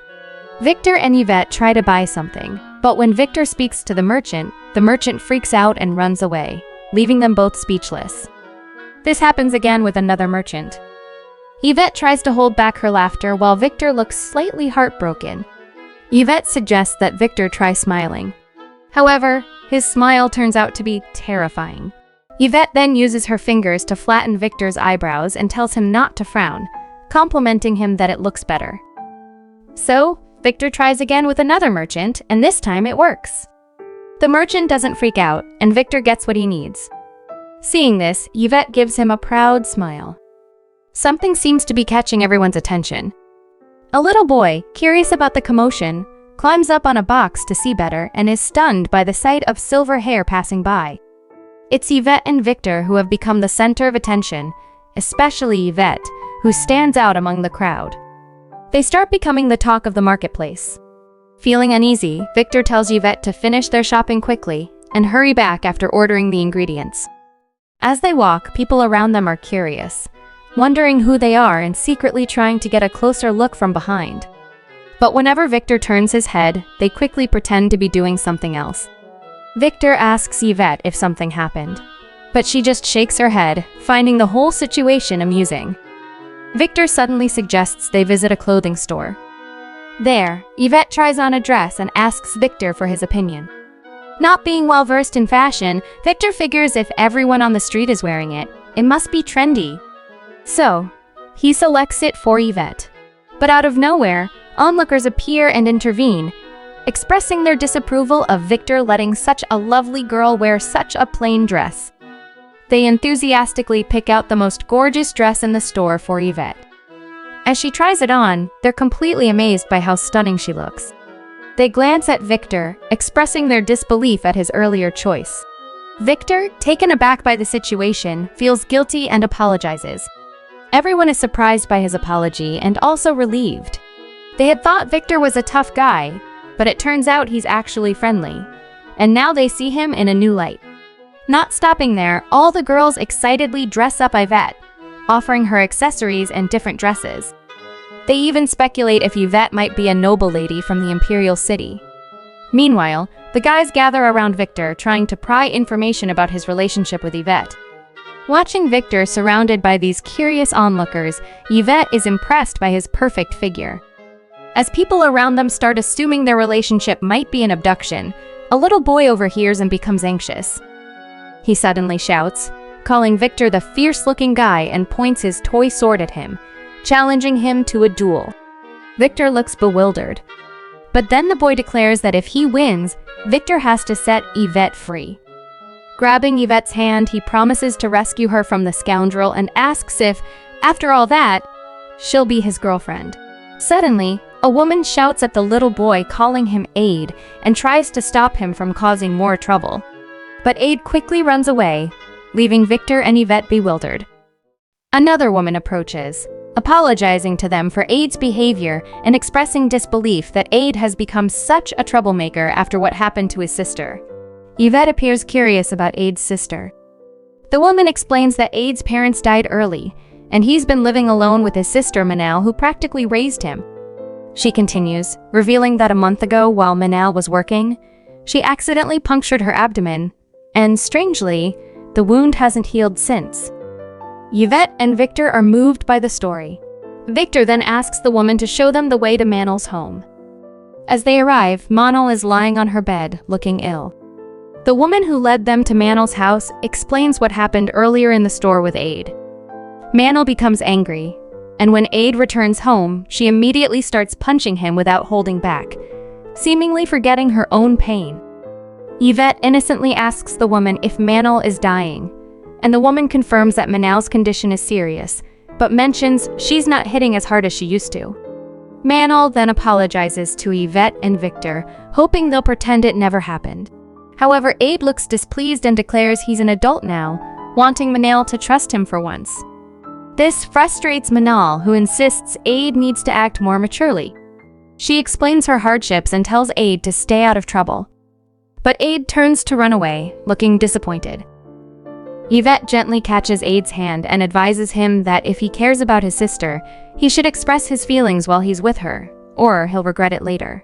Victor and Yvette try to buy something, but when Victor speaks to the merchant freaks out and runs away, leaving them both speechless. This happens again with another merchant. Yvette tries to hold back her laughter while Victor looks slightly heartbroken. Yvette suggests that Victor try smiling. However, his smile turns out to be terrifying. Yvette then uses her fingers to flatten Victor's eyebrows and tells him not to frown, complimenting him that it looks better. So, Victor tries again with another merchant, and this time it works. The merchant doesn't freak out, and Victor gets what he needs. Seeing this, Yvette gives him a proud smile. Something seems to be catching everyone's attention. A little boy, curious about the commotion, climbs up on a box to see better and is stunned by the sight of silver hair passing by. It's Yvette and Victor who have become the center of attention, especially Yvette, who stands out among the crowd. They start becoming the talk of the marketplace. Feeling uneasy, Victor tells Yvette to finish their shopping quickly and hurry back after ordering the ingredients. As they walk, people around them are curious, wondering who they are and secretly trying to get a closer look from behind. But whenever Victor turns his head, they quickly pretend to be doing something else. Victor asks Yvette if something happened, but she just shakes her head, finding the whole situation amusing. Victor suddenly suggests they visit a clothing store. There, Yvette tries on a dress and asks Victor for his opinion. Not being well versed in fashion, Victor figures if everyone on the street is wearing it, it must be trendy. So, he selects it for Yvette. But out of nowhere, onlookers appear and intervene, expressing their disapproval of Victor letting such a lovely girl wear such a plain dress. They enthusiastically pick out the most gorgeous dress in the store for Yvette. As she tries it on, they're completely amazed by how stunning she looks. They glance at Victor, expressing their disbelief at his earlier choice. Victor, taken aback by the situation, feels guilty and apologizes. Everyone is surprised by his apology and also relieved. They had thought Victor was a tough guy, but it turns out he's actually friendly, and now they see him in a new light. Not stopping there, all the girls excitedly dress up Ivette, offering her accessories and different dresses. They even speculate if Yvette might be a noble lady from the imperial city. Meanwhile, the guys gather around Victor, trying to pry information about his relationship with Yvette. Watching Victor surrounded by these curious onlookers, Yvette is impressed by his perfect figure. As people around them start assuming their relationship might be an abduction, a little boy overhears and becomes anxious. He suddenly shouts, calling Victor the fierce-looking guy and points his toy sword at him, challenging him to a duel. Victor looks bewildered. But then the boy declares that if he wins, Victor has to set Yvette free. Grabbing Yvette's hand, he promises to rescue her from the scoundrel and asks if, after all that, she'll be his girlfriend. Suddenly, a woman shouts at the little boy, calling him Aide, and tries to stop him from causing more trouble. But Aide quickly runs away, leaving Victor and Yvette bewildered. Another woman approaches, apologizing to them for Aide's behavior and expressing disbelief that Aide has become such a troublemaker after what happened to his sister. Yvette appears curious about Aide's sister. The woman explains that Aide's parents died early, and he's been living alone with his sister Manal, who practically raised him. She continues, revealing that a month ago, while Manal was working, she accidentally punctured her abdomen, and strangely, the wound hasn't healed since. Yvette and Victor are moved by the story. Victor then asks the woman to show them the way to Manol's home. As they arrive, Manol is lying on her bed, looking ill. The woman who led them to Manol's house explains what happened earlier in the store with Aid. Manol becomes angry, and when Aid returns home, she immediately starts punching him without holding back, seemingly forgetting her own pain. Yvette innocently asks the woman if Manol is dying, and the woman confirms that Manol's condition is serious, but mentions she's not hitting as hard as she used to. Manol then apologizes to Yvette and Victor, hoping they'll pretend it never happened. However, Aid looks displeased and declares he's an adult now, wanting Manol to trust him for once. This frustrates Manol, who insists Aid needs to act more maturely. She explains her hardships and tells Aid to stay out of trouble. But Aid turns to run away, looking disappointed. Yvette gently catches Aid's hand and advises him that if he cares about his sister, he should express his feelings while he's with her, or he'll regret it later.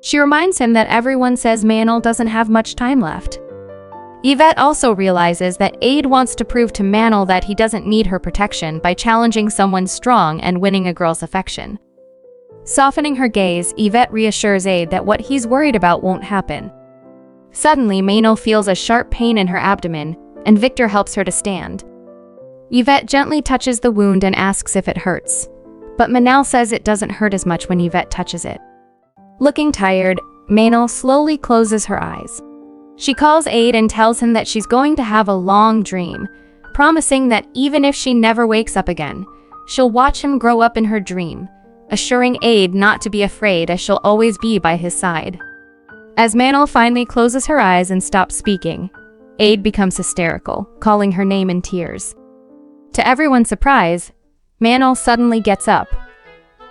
She reminds him that everyone says Manol doesn't have much time left. Yvette also realizes that Aid wants to prove to Manol that he doesn't need her protection by challenging someone strong and winning a girl's affection. Softening her gaze, Yvette reassures Aid that what he's worried about won't happen. Suddenly, Manol feels a sharp pain in her abdomen, and Victor helps her to stand. Yvette gently touches the wound and asks if it hurts, but Manol says it doesn't hurt as much when Yvette touches it. Looking tired, Manol slowly closes her eyes. She calls Aid and tells him that she's going to have a long dream, promising that even if she never wakes up again, she'll watch him grow up in her dream, assuring Aid not to be afraid as she'll always be by his side. As Manol finally closes her eyes and stops speaking, Aid becomes hysterical, calling her name in tears. To everyone's surprise, Manol suddenly gets up,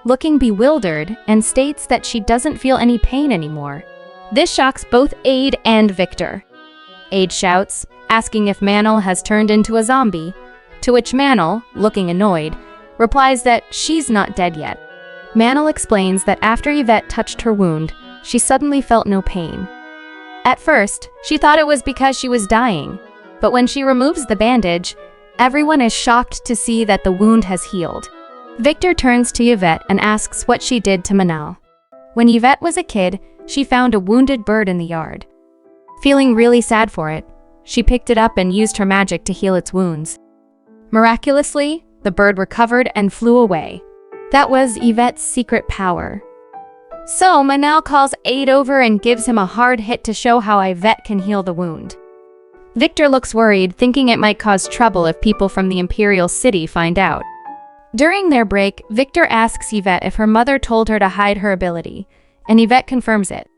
looking bewildered, and states that she doesn't feel any pain anymore. This shocks both Aid and Victor. Aid shouts, asking if Manol has turned into a zombie, to which Manol, looking annoyed, replies that she's not dead yet. Manol explains that after Yvette touched her wound, she suddenly felt no pain. At first, she thought it was because she was dying, but when she removes the bandage, everyone is shocked to see that the wound has healed. Victor turns to Yvette and asks what she did to Manol. When Yvette was a kid, she found a wounded bird in the yard. Feeling really sad for it, she picked it up and used her magic to heal its wounds. Miraculously, the bird recovered and flew away. That was Yvette's secret power. So Manol calls Aid over and gives him a hard hit to show how Yvette can heal the wound. Victor looks worried, thinking it might cause trouble if people from the Imperial City find out. During their break, Victor asks Yvette if her mother told her to hide her ability, and Yvette confirms it.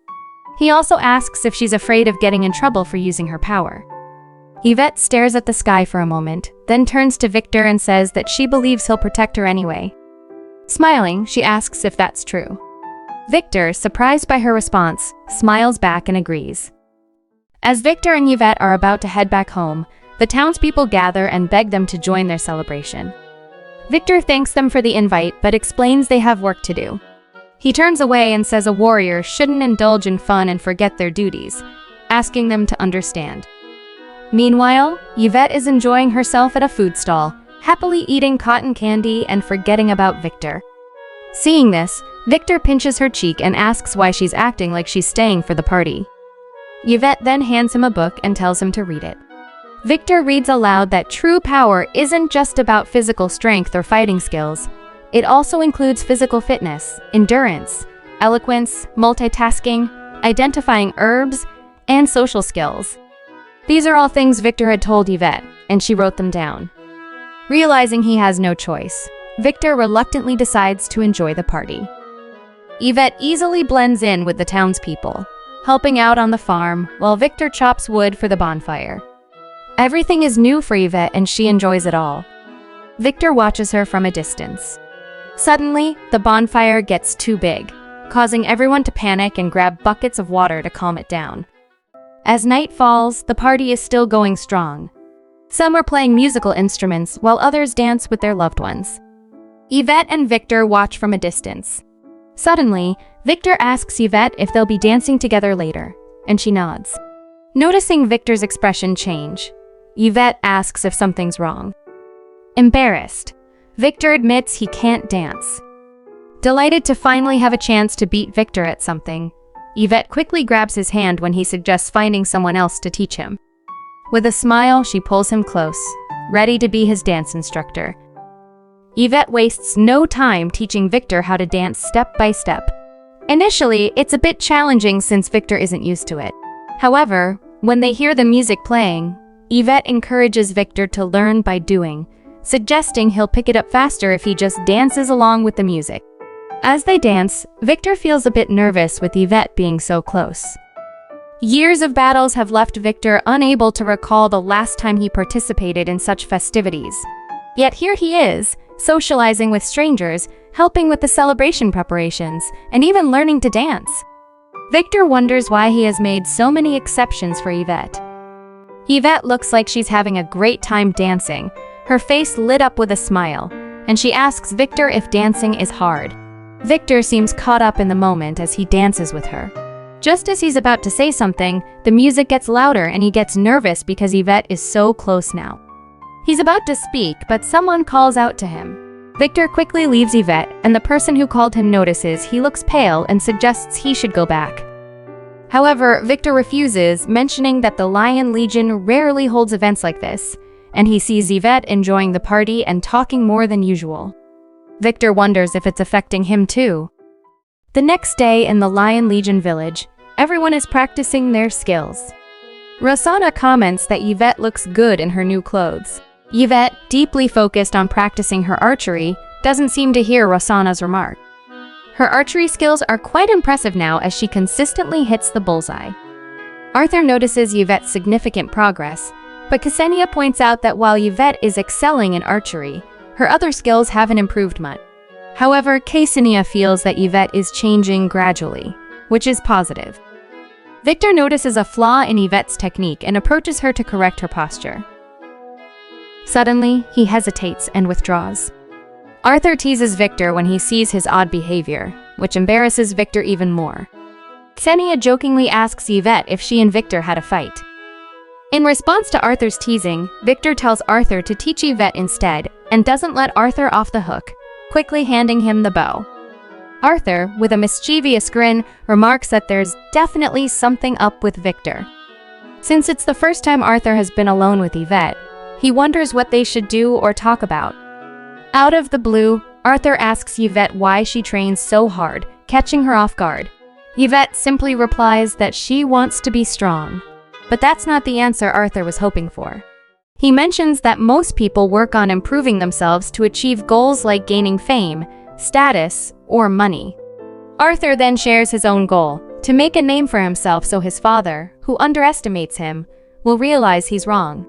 He also asks if she's afraid of getting in trouble for using her power. Yvette stares at the sky for a moment, then turns to Victor and says that she believes he'll protect her anyway. Smiling, she asks if that's true. Victor, surprised by her response, smiles back and agrees. As Victor and Yvette are about to head back home, the townspeople gather and beg them to join their celebration. Victor thanks them for the invite but explains they have work to do. He turns away and says a warrior shouldn't indulge in fun and forget their duties, asking them to understand. Meanwhile, Yvette is enjoying herself at a food stall, happily eating cotton candy and forgetting about Victor. Seeing this, Victor pinches her cheek and asks why she's acting like she's staying for the party. Yvette then hands him a book and tells him to read it. Victor reads aloud that true power isn't just about physical strength or fighting skills. It also includes physical fitness, endurance, eloquence, multitasking, identifying herbs, and social skills. These are all things Victor had told Yvette, and she wrote them down. Realizing he has no choice, Victor reluctantly decides to enjoy the party. Yvette easily blends in with the townspeople, helping out on the farm while Victor chops wood for the bonfire. Everything is new for Yvette and she enjoys it all. Victor watches her from a distance. Suddenly, the bonfire gets too big, causing everyone to panic and grab buckets of water to calm it down. As night falls, the party is still going strong. Some are playing musical instruments while others dance with their loved ones. Yvette and Victor watch from a distance. Suddenly, Victor asks Yvette if they'll be dancing together later, and she nods. Noticing Victor's expression change, Yvette asks if something's wrong. Embarrassed, Victor admits he can't dance. Delighted to finally have a chance to beat Victor at something, Yvette quickly grabs his hand when he suggests finding someone else to teach him. With a smile, she pulls him close, ready to be his dance instructor. Yvette wastes no time teaching Victor how to dance step by step. Initially, it's a bit challenging since Victor isn't used to it. However, when they hear the music playing, Yvette encourages Victor to learn by doing, suggesting he'll pick it up faster if he just dances along with the music. As they dance, Victor feels a bit nervous with Yvette being so close. Years of battles have left Victor unable to recall the last time he participated in such festivities. Yet here he is, socializing with strangers, helping with the celebration preparations, and even learning to dance. Victor wonders why he has made so many exceptions for Yvette. Yvette looks like she's having a great time dancing, her face lit up with a smile, and she asks Victor if dancing is hard. Victor seems caught up in the moment as he dances with her. Just as he's about to say something, the music gets louder and he gets nervous because Yvette is so close now. He's about to speak, but someone calls out to him. Victor quickly leaves Yvette, and the person who called him notices he looks pale and suggests he should go back. However, Victor refuses, mentioning that the Lion Legion rarely holds events like this, and he sees Yvette enjoying the party and talking more than usual. Victor wonders if it's affecting him too. The next day in the Lion Legion village, everyone is practicing their skills. Rosanna comments that Yvette looks good in her new clothes. Yvette, deeply focused on practicing her archery, doesn't seem to hear Rosanna's remark. Her archery skills are quite impressive now as she consistently hits the bullseye. Arthur notices Yvette's significant progress, but Cassandra points out that while Yvette is excelling in archery, her other skills haven't improved much. However, Cassandra feels that Yvette is changing gradually, which is positive. Victor notices a flaw in Yvette's technique and approaches her to correct her posture. Suddenly, he hesitates and withdraws. Arthur teases Victor when he sees his odd behavior, which embarrasses Victor even more. Cassandra jokingly asks Yvette if she and Victor had a fight. In response to Arthur's teasing, Victor tells Arthur to teach Yvette instead and doesn't let Arthur off the hook, quickly handing him the bow. Arthur, with a mischievous grin, remarks that there's definitely something up with Victor. Since it's the first time Arthur has been alone with Yvette, he wonders what they should do or talk about. Out of the blue, Arthur asks Yvette why she trains so hard, catching her off guard. Yvette simply replies that she wants to be strong. But that's not the answer Arthur was hoping for. He mentions that most people work on improving themselves to achieve goals like gaining fame, status, or money. Arthur then shares his own goal, to make a name for himself so his father, who underestimates him, will realize he's wrong.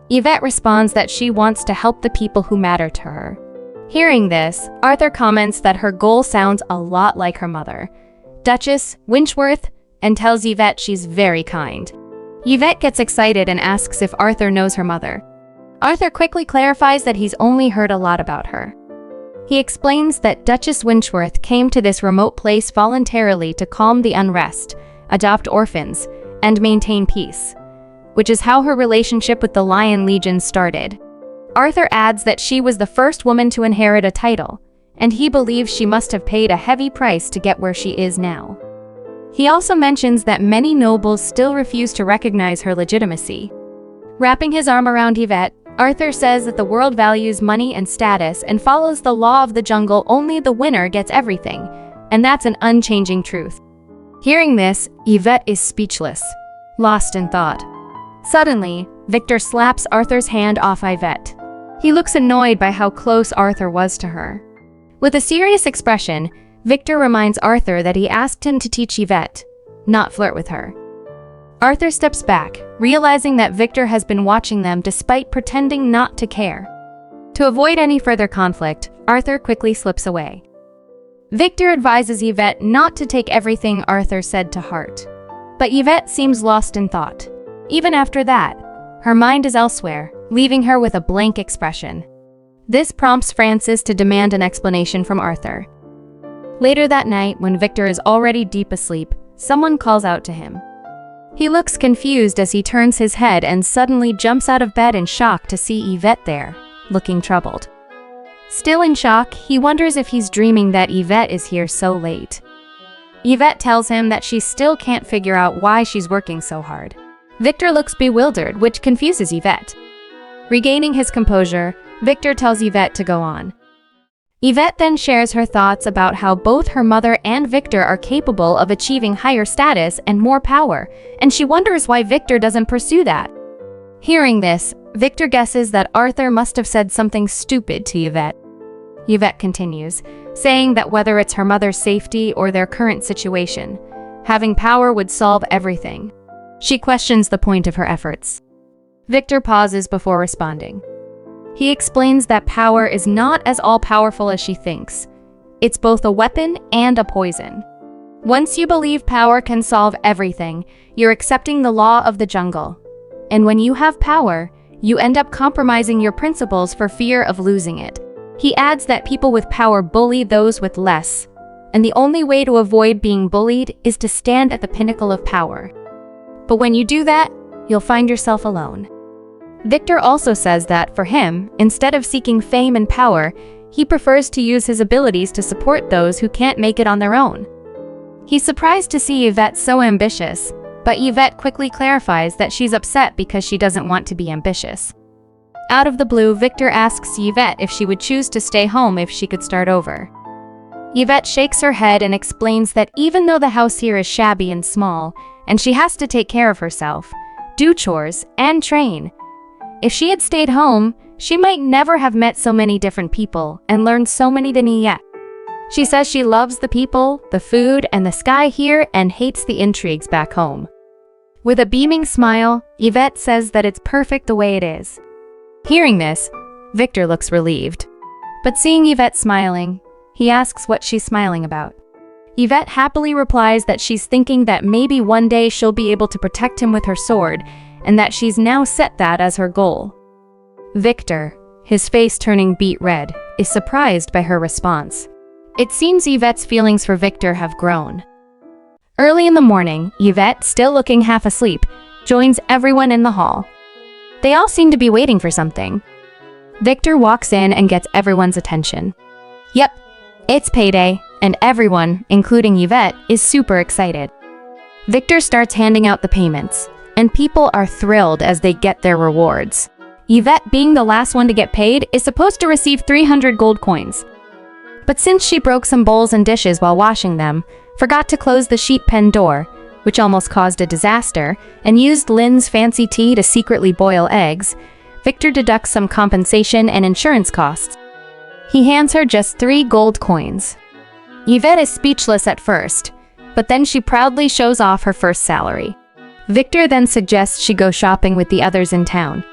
Yvette responds that she wants to help the people who matter to her. Hearing this, Arthur comments that her goal sounds a lot like her mother, Duchess Winchworth, and tells Yvette she's very kind. Yvette gets excited and asks if Arthur knows her mother. Arthur quickly clarifies that he's only heard a lot about her. He explains that Duchess Winchworth came to this remote place voluntarily to calm the unrest, adopt orphans, and maintain peace, which is how her relationship with the Lion Legion started. Arthur adds that she was the first woman to inherit a title, and he believes she must have paid a heavy price to get where she is now. He also mentions that many nobles still refuse to recognize her legitimacy. Wrapping his arm around Yvette, Arthur says that the world values money and status and follows the law of the jungle. Only the winner gets everything, and that's an unchanging truth. Hearing this, Yvette is speechless, lost in thought. Suddenly, Victor slaps Arthur's hand off Yvette. He looks annoyed by how close Arthur was to her. With a serious expression, Victor reminds Arthur that he asked him to teach Yvette, not flirt with her. Arthur steps back, realizing that Victor has been watching them despite pretending not to care. To avoid any further conflict, Arthur quickly slips away. Victor advises Yvette not to take everything Arthur said to heart. But Yvette seems lost in thought. Even after that, her mind is elsewhere, leaving her with a blank expression. This prompts Francis to demand an explanation from Arthur. Later that night, when Victor is already deep asleep, someone calls out to him. He looks confused as he turns his head and suddenly jumps out of bed in shock to see Yvette there, looking troubled. Still in shock, he wonders if he's dreaming that Yvette is here so late. Yvette tells him that she still can't figure out why she's working so hard. Victor looks bewildered, which confuses Yvette. Regaining his composure, Victor tells Yvette to go on. Yvette then shares her thoughts about how both her mother and Victor are capable of achieving higher status and more power, and she wonders why Victor doesn't pursue that. Hearing this, Victor guesses that Arthur must have said something stupid to Yvette. Yvette continues, saying that whether it's her mother's safety or their current situation, having power would solve everything. She questions the point of her efforts. Victor pauses before responding. He explains that power is not as all-powerful as she thinks. It's both a weapon and a poison. Once you believe power can solve everything, you're accepting the law of the jungle. And when you have power, you end up compromising your principles for fear of losing it. He adds that people with power bully those with less, and the only way to avoid being bullied is to stand at the pinnacle of power. But when you do that, you'll find yourself alone. Victor also says that, for him, instead of seeking fame and power, he prefers to use his abilities to support those who can't make it on their own. He's surprised to see Yvette so ambitious, but Yvette quickly clarifies that she's upset because she doesn't want to be ambitious. Out of the blue, Victor asks Yvette if she would choose to stay home if she could start over. Yvette shakes her head and explains that even though the house here is shabby and small, and she has to take care of herself, do chores, and train, if she had stayed home, she might never have met so many different people and learned so many than yet. She says she loves the people, the food, and the sky here and hates the intrigues back home. With a beaming smile, Yvette says that it's perfect the way it is. Hearing this, Victor looks relieved. But seeing Yvette smiling, he asks what she's smiling about. Yvette happily replies that she's thinking that maybe one day she'll be able to protect him with her sword, and that she's now set that as her goal. Victor, his face turning beet red, is surprised by her response. It seems Yvette's feelings for Victor have grown. Early in the morning, Yvette, still looking half asleep, joins everyone in the hall. They all seem to be waiting for something. Victor walks in and gets everyone's attention. Yep, it's payday, and everyone, including Yvette, is super excited. Victor starts handing out the payments, and people are thrilled as they get their rewards. Yvette, being the last one to get paid, is supposed to receive 300 gold coins. But since she broke some bowls and dishes while washing them, forgot to close the sheep pen door, which almost caused a disaster, and used Lynn's fancy tea to secretly boil eggs, Victor deducts some compensation and insurance costs. He hands her just 3 gold coins. Yvette is speechless at first, but then she proudly shows off her first salary. Victor then suggests she go shopping with the others in town.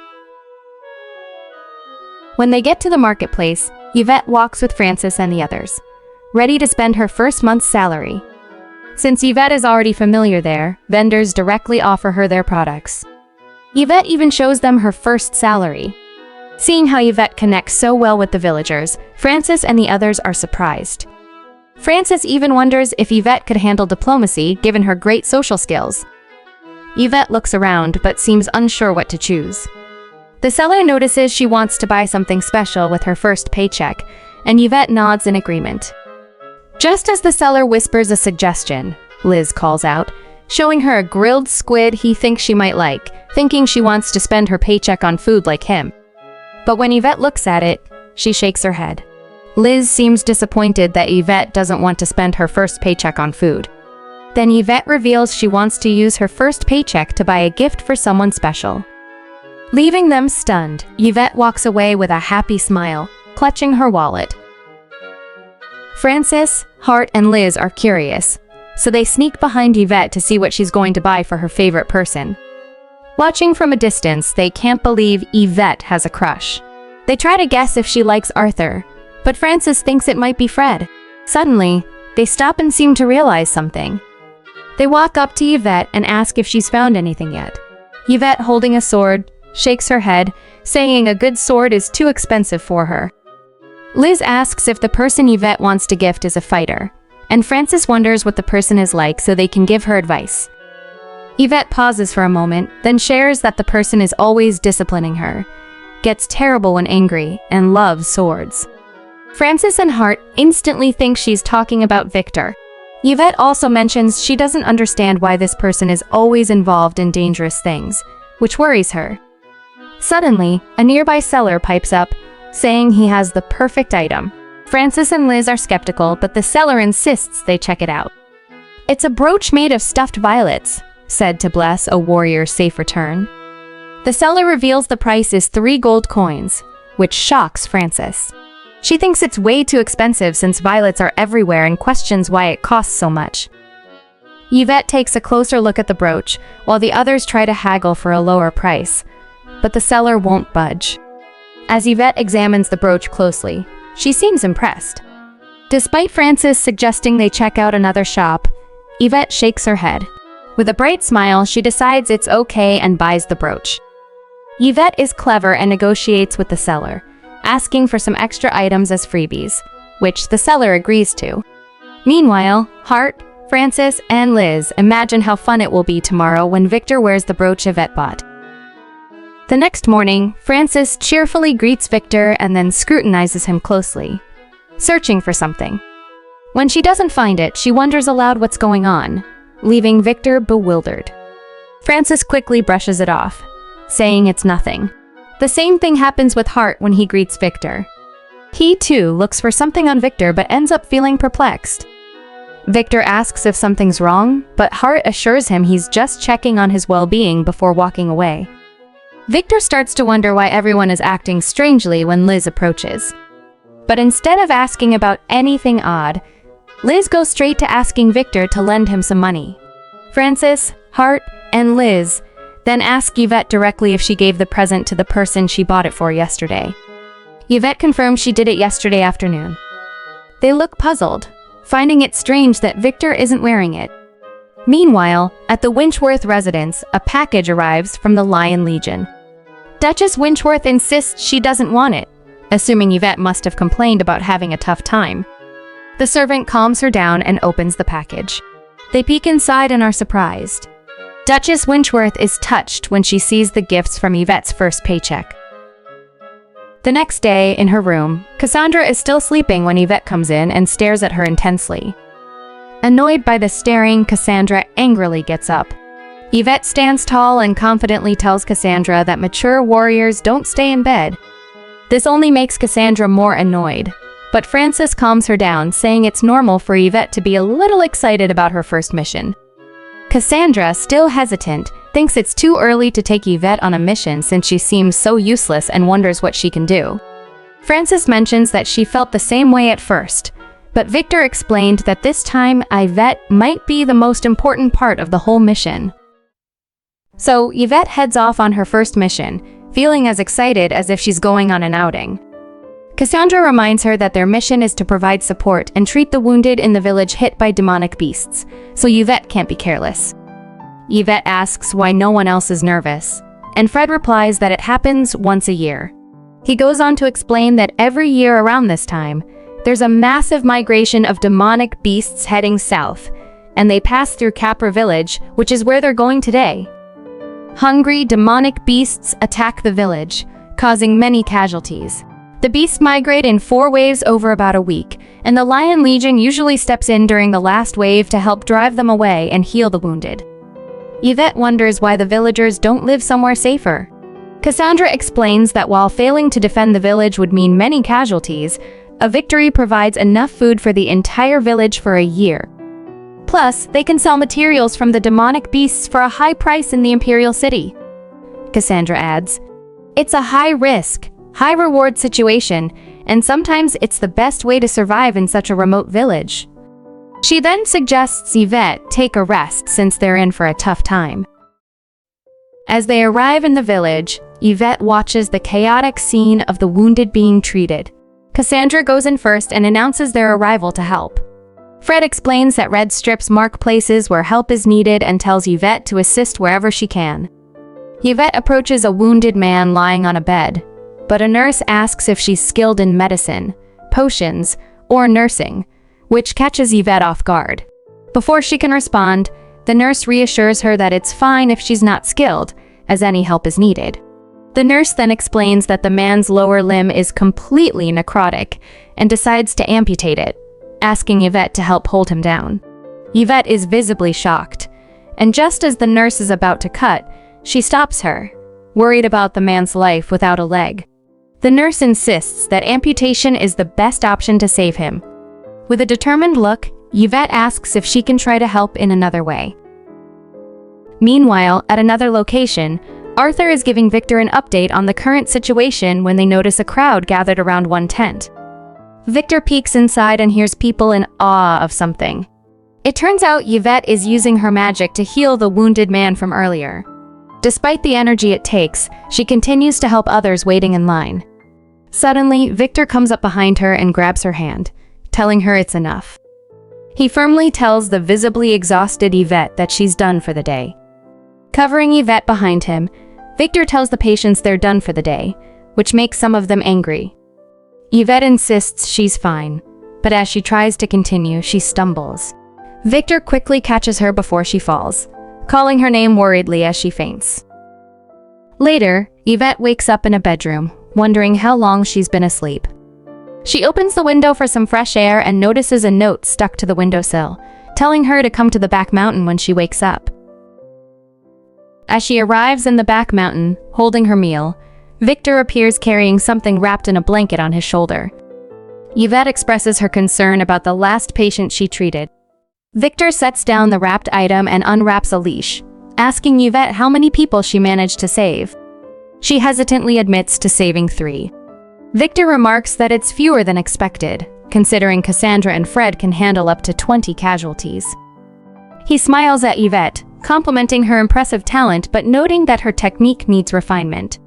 When they get to the marketplace, Yvette walks with Francis and the others, ready to spend her first month's salary. Since Yvette is already familiar there, vendors directly offer her their products. Yvette even shows them her first salary. Seeing how Yvette connects so well with the villagers, Francis and the others are surprised. Francis even wonders if Yvette could handle diplomacy given her great social skills. Yvette looks around but seems unsure what to choose. The seller notices she wants to buy something special with her first paycheck, and Yvette nods in agreement. Just as the seller whispers a suggestion, Liz calls out, showing her a grilled squid he thinks she might like, thinking she wants to spend her paycheck on food like him. But when Yvette looks at it, she shakes her head. Liz seems disappointed that Yvette doesn't want to spend her first paycheck on food. Then Yvette reveals she wants to use her first paycheck to buy a gift for someone special. Leaving them stunned, Yvette walks away with a happy smile, clutching her wallet. Francis, Hart, and Liz are curious, so they sneak behind Yvette to see what she's going to buy for her favorite person. Watching from a distance, they can't believe Yvette has a crush. They try to guess if she likes Arthur, but Francis thinks it might be Fred. Suddenly, they stop and seem to realize something. They walk up to Yvette and ask if she's found anything yet. Yvette, holding a sword, shakes her head, saying a good sword is too expensive for her. Liz asks if the person Yvette wants to gift is a fighter, and Francis wonders what the person is like so they can give her advice. Yvette pauses for a moment, then shares that the person is always disciplining her, gets terrible when angry, and loves swords. Frances and Hart instantly think she's talking about Victor. Yvette also mentions she doesn't understand why this person is always involved in dangerous things, which worries her. Suddenly, a nearby seller pipes up, saying he has the perfect item. Frances and Liz are skeptical, but the seller insists they check it out. "It's a brooch made of stuffed violets," said to bless a warrior's safe return. The seller reveals the price is 3 gold coins, which shocks Frances. She thinks it's way too expensive since violets are everywhere and questions why it costs so much. Yvette takes a closer look at the brooch, while the others try to haggle for a lower price, but the seller won't budge. As Yvette examines the brooch closely, she seems impressed. Despite Frances suggesting they check out another shop, Yvette shakes her head. With a bright smile, she decides it's okay and buys the brooch. Yvette is clever and negotiates with the seller, asking for some extra items as freebies, which the seller agrees to. Meanwhile, Hart, Frances, and Liz imagine how fun it will be tomorrow when Victor wears the brooch Yvette bought. The next morning, Frances cheerfully greets Victor and then scrutinizes him closely, searching for something. When she doesn't find it, she wonders aloud what's going on, leaving Victor bewildered. Frances quickly brushes it off, saying it's nothing. The same thing happens with Hart when he greets Victor. He, too, looks for something on Victor but ends up feeling perplexed. Victor asks if something's wrong, but Hart assures him he's just checking on his well-being before walking away. Victor starts to wonder why everyone is acting strangely when Liz approaches. But instead of asking about anything odd, Liz goes straight to asking Victor to lend him some money. Frances, Hart, and Liz then ask Yvette directly if she gave the present to the person she bought it for yesterday. Yvette confirms she did it yesterday afternoon. They look puzzled, finding it strange that Victor isn't wearing it. Meanwhile, at the Winchworth residence, a package arrives from the Lion Legion. Duchess Winchworth insists she doesn't want it, assuming Yvette must have complained about having a tough time. The servant calms her down and opens the package. They peek inside and are surprised. Duchess Winchworth is touched when she sees the gifts from Yvette's first paycheck. The next day, in her room, Cassandra is still sleeping when Yvette comes in and stares at her intensely. Annoyed by the staring, Cassandra angrily gets up. Yvette stands tall and confidently tells Cassandra that mature warriors don't stay in bed. This only makes Cassandra more annoyed, but Frances calms her down, saying it's normal for Yvette to be a little excited about her first mission. Cassandra, still hesitant, thinks it's too early to take Yvette on a mission since she seems so useless and wonders what she can do. Frances mentions that she felt the same way at first, but Victor explained that this time Yvette might be the most important part of the whole mission. So Yvette heads off on her first mission, feeling as excited as if she's going on an outing. Cassandra reminds her that their mission is to provide support and treat the wounded in the village hit by demonic beasts, so Yvette can't be careless. Yvette asks why no one else is nervous, and Fred replies that it happens once a year. He goes on to explain that every year around this time, there's a massive migration of demonic beasts heading south, and they pass through Capra village, which is where they're going today. Hungry, demonic beasts attack the village, causing many casualties. The beasts migrate in 4 waves over about a week, and the Lion Legion usually steps in during the last wave to help drive them away and heal the wounded. Yvette wonders why the villagers don't live somewhere safer. Cassandra explains that while failing to defend the village would mean many casualties, a victory provides enough food for the entire village for a year. Plus, they can sell materials from the demonic beasts for a high price in the Imperial City. Cassandra adds, "It's a high-risk, high-reward situation, and sometimes it's the best way to survive in such a remote village." She then suggests Yvette take a rest since they're in for a tough time. As they arrive in the village, Yvette watches the chaotic scene of the wounded being treated. Cassandra goes in first and announces their arrival to help. Fred explains that red strips mark places where help is needed and tells Yvette to assist wherever she can. Yvette approaches a wounded man lying on a bed, but a nurse asks if she's skilled in medicine, potions, or nursing, which catches Yvette off guard. Before she can respond, the nurse reassures her that it's fine if she's not skilled, as any help is needed. The nurse then explains that the man's lower limb is completely necrotic and decides to amputate it, asking Yvette to help hold him down. Yvette is visibly shocked, and just as the nurse is about to cut, she stops her, worried about the man's life without a leg. The nurse insists that amputation is the best option to save him. With a determined look, Yvette asks if she can try to help in another way. Meanwhile, at another location, Arthur is giving Victor an update on the current situation when they notice a crowd gathered around one tent. Victor peeks inside and hears people in awe of something. It turns out Yvette is using her magic to heal the wounded man from earlier. Despite the energy it takes, she continues to help others waiting in line. Suddenly, Victor comes up behind her and grabs her hand, telling her it's enough. He firmly tells the visibly exhausted Yvette that she's done for the day. Covering Yvette behind him, Victor tells the patients they're done for the day, which makes some of them angry. Yvette insists she's fine, but as she tries to continue, she stumbles. Victor quickly catches her before she falls, calling her name worriedly as she faints. Later, Yvette wakes up in a bedroom, wondering how long she's been asleep. She opens the window for some fresh air and notices a note stuck to the windowsill, telling her to come to the back mountain when she wakes up. As she arrives in the back mountain, holding her meal, Victor appears carrying something wrapped in a blanket on his shoulder. Yvette expresses her concern about the last patient she treated. Victor sets down the wrapped item and unwraps a leash, asking Yvette how many people she managed to save. She hesitantly admits to saving 3. Victor remarks that it's fewer than expected, considering Cassandra and Fred can handle up to 20 casualties. He smiles at Yvette, complimenting her impressive talent but noting that her technique needs refinement.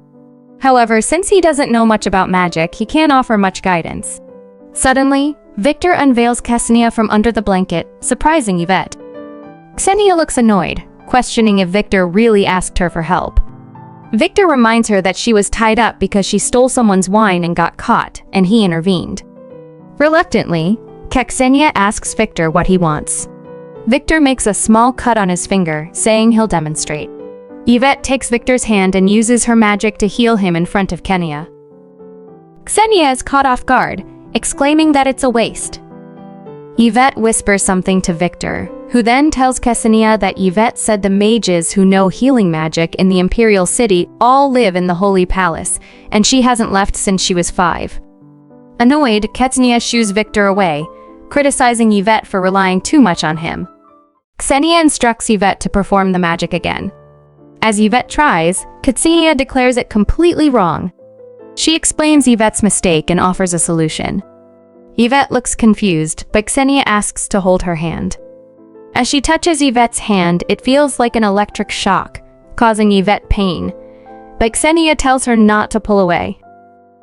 However, since he doesn't know much about magic, he can't offer much guidance. Suddenly, Victor unveils Ksenia from under the blanket, surprising Yvette. Ksenia looks annoyed, questioning if Victor really asked her for help. Victor reminds her that she was tied up because she stole someone's wine and got caught, and he intervened. Reluctantly, Ksenia asks Victor what he wants. Victor makes a small cut on his finger, saying he'll demonstrate. Yvette takes Victor's hand and uses her magic to heal him in front of Ksenia. Ksenia is caught off guard, exclaiming that it's a waste. Yvette whispers something to Victor, who then tells Ksenia that Yvette said the mages who know healing magic in the Imperial City all live in the Holy Palace, and she hasn't left since she was 5. Annoyed, Ksenia shoos Victor away, criticizing Yvette for relying too much on him. Ksenia instructs Yvette to perform the magic again. As Yvette tries, Ksenia declares it completely wrong. She explains Yvette's mistake and offers a solution. Yvette looks confused, but Ksenia asks to hold her hand. As she touches Yvette's hand, it feels like an electric shock, causing Yvette pain, but Ksenia tells her not to pull away.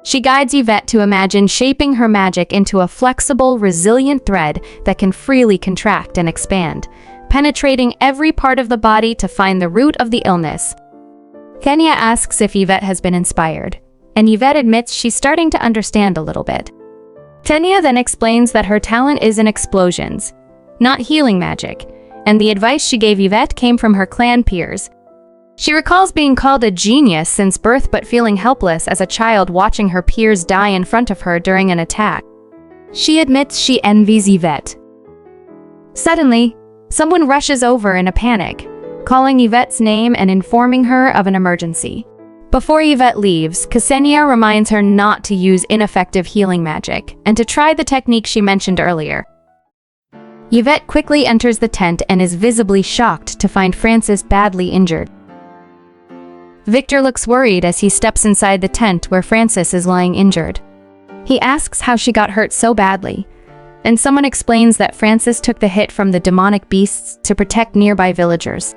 She guides Yvette to imagine shaping her magic into a flexible, resilient thread that can freely contract and expand, penetrating every part of the body to find the root of the illness. Ksenia asks if Yvette has been inspired, and Yvette admits she's starting to understand a little bit. Ksenia then explains that her talent is in explosions, not healing magic, and the advice she gave Yvette came from her clan peers. She recalls being called a genius since birth but feeling helpless as a child watching her peers die in front of her during an attack. She admits she envies Yvette. Suddenly, someone rushes over in a panic, calling Yvette's name and informing her of an emergency. Before Yvette leaves, Ksenia reminds her not to use ineffective healing magic and to try the technique she mentioned earlier. Yvette quickly enters the tent and is visibly shocked to find Francis badly injured. Victor looks worried as he steps inside the tent where Francis is lying injured. He asks how she got hurt so badly, and someone explains that Francis took the hit from the demonic beasts to protect nearby villagers.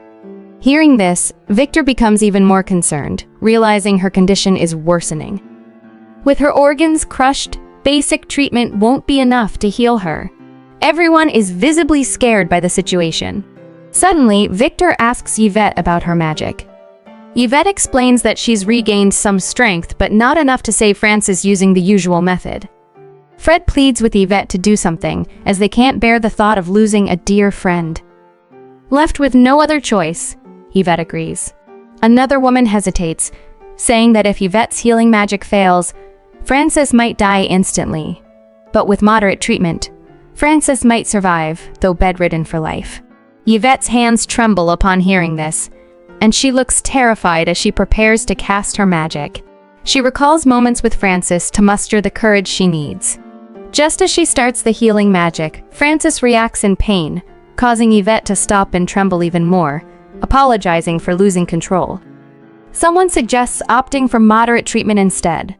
Hearing this, Victor becomes even more concerned, realizing her condition is worsening. With her organs crushed, basic treatment won't be enough to heal her. Everyone is visibly scared by the situation. Suddenly, Victor asks Yvette about her magic. Yvette explains that she's regained some strength, but not enough to save Francis using the usual method. Fred pleads with Yvette to do something, as they can't bear the thought of losing a dear friend. Left with no other choice, Yvette agrees. Another woman hesitates, saying that if Yvette's healing magic fails, Francis might die instantly. But with moderate treatment, Francis might survive, though bedridden for life. Yvette's hands tremble upon hearing this, and she looks terrified as she prepares to cast her magic. She recalls moments with Francis to muster the courage she needs. Just as she starts the healing magic, Francis reacts in pain, causing Yvette to stop and tremble even more, apologizing for losing control. Someone suggests opting for moderate treatment instead.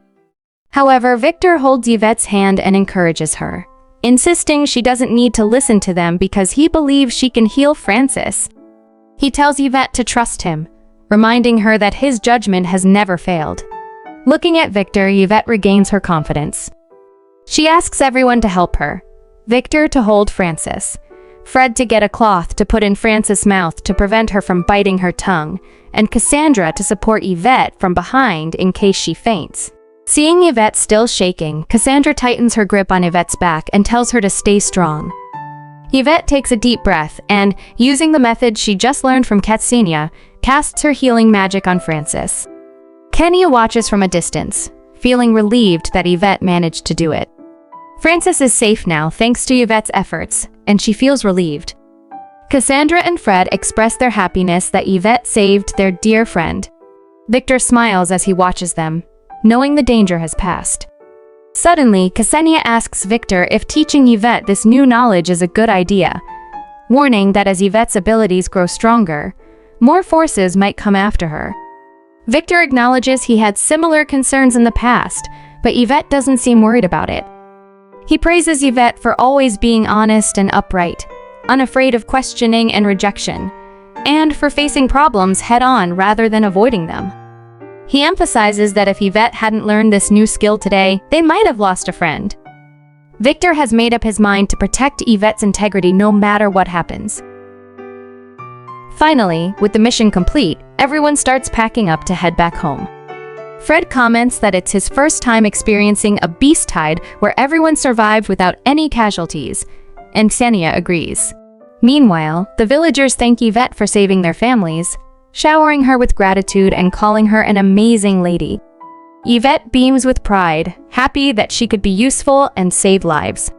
However, Victor holds Yvette's hand and encourages her, insisting she doesn't need to listen to them because he believes she can heal Francis. He tells Yvette to trust him, reminding her that his judgment has never failed. Looking at Victor, Yvette regains her confidence. She asks everyone to help her, Victor to hold Francis, Fred to get a cloth to put in Francis' mouth to prevent her from biting her tongue, and Cassandra to support Yvette from behind in case she faints. Seeing Yvette still shaking, Cassandra tightens her grip on Yvette's back and tells her to stay strong. Yvette takes a deep breath and, using the method she just learned from Cassandra, casts her healing magic on Francis. Kenya watches from a distance, feeling relieved that Yvette managed to do it. Francis is safe now thanks to Yvette's efforts, and she feels relieved. Cassandra and Fred express their happiness that Yvette saved their dear friend. Victor smiles as he watches them, knowing the danger has passed. Suddenly, Cassandra asks Victor if teaching Yvette this new knowledge is a good idea, warning that as Yvette's abilities grow stronger, more forces might come after her. Victor acknowledges he had similar concerns in the past, but Yvette doesn't seem worried about it. He praises Yvette for always being honest and upright, unafraid of questioning and rejection, and for facing problems head-on rather than avoiding them. He emphasizes that if Yvette hadn't learned this new skill today, they might have lost a friend. Victor has made up his mind to protect Yvette's integrity no matter what happens. Finally, with the mission complete, everyone starts packing up to head back home. Fred comments that it's his first time experiencing a beast tide where everyone survived without any casualties, and Xenia agrees. Meanwhile, the villagers thank Yvette for saving their families, showering her with gratitude and calling her an amazing lady. Yvette beams with pride, happy that she could be useful and save lives.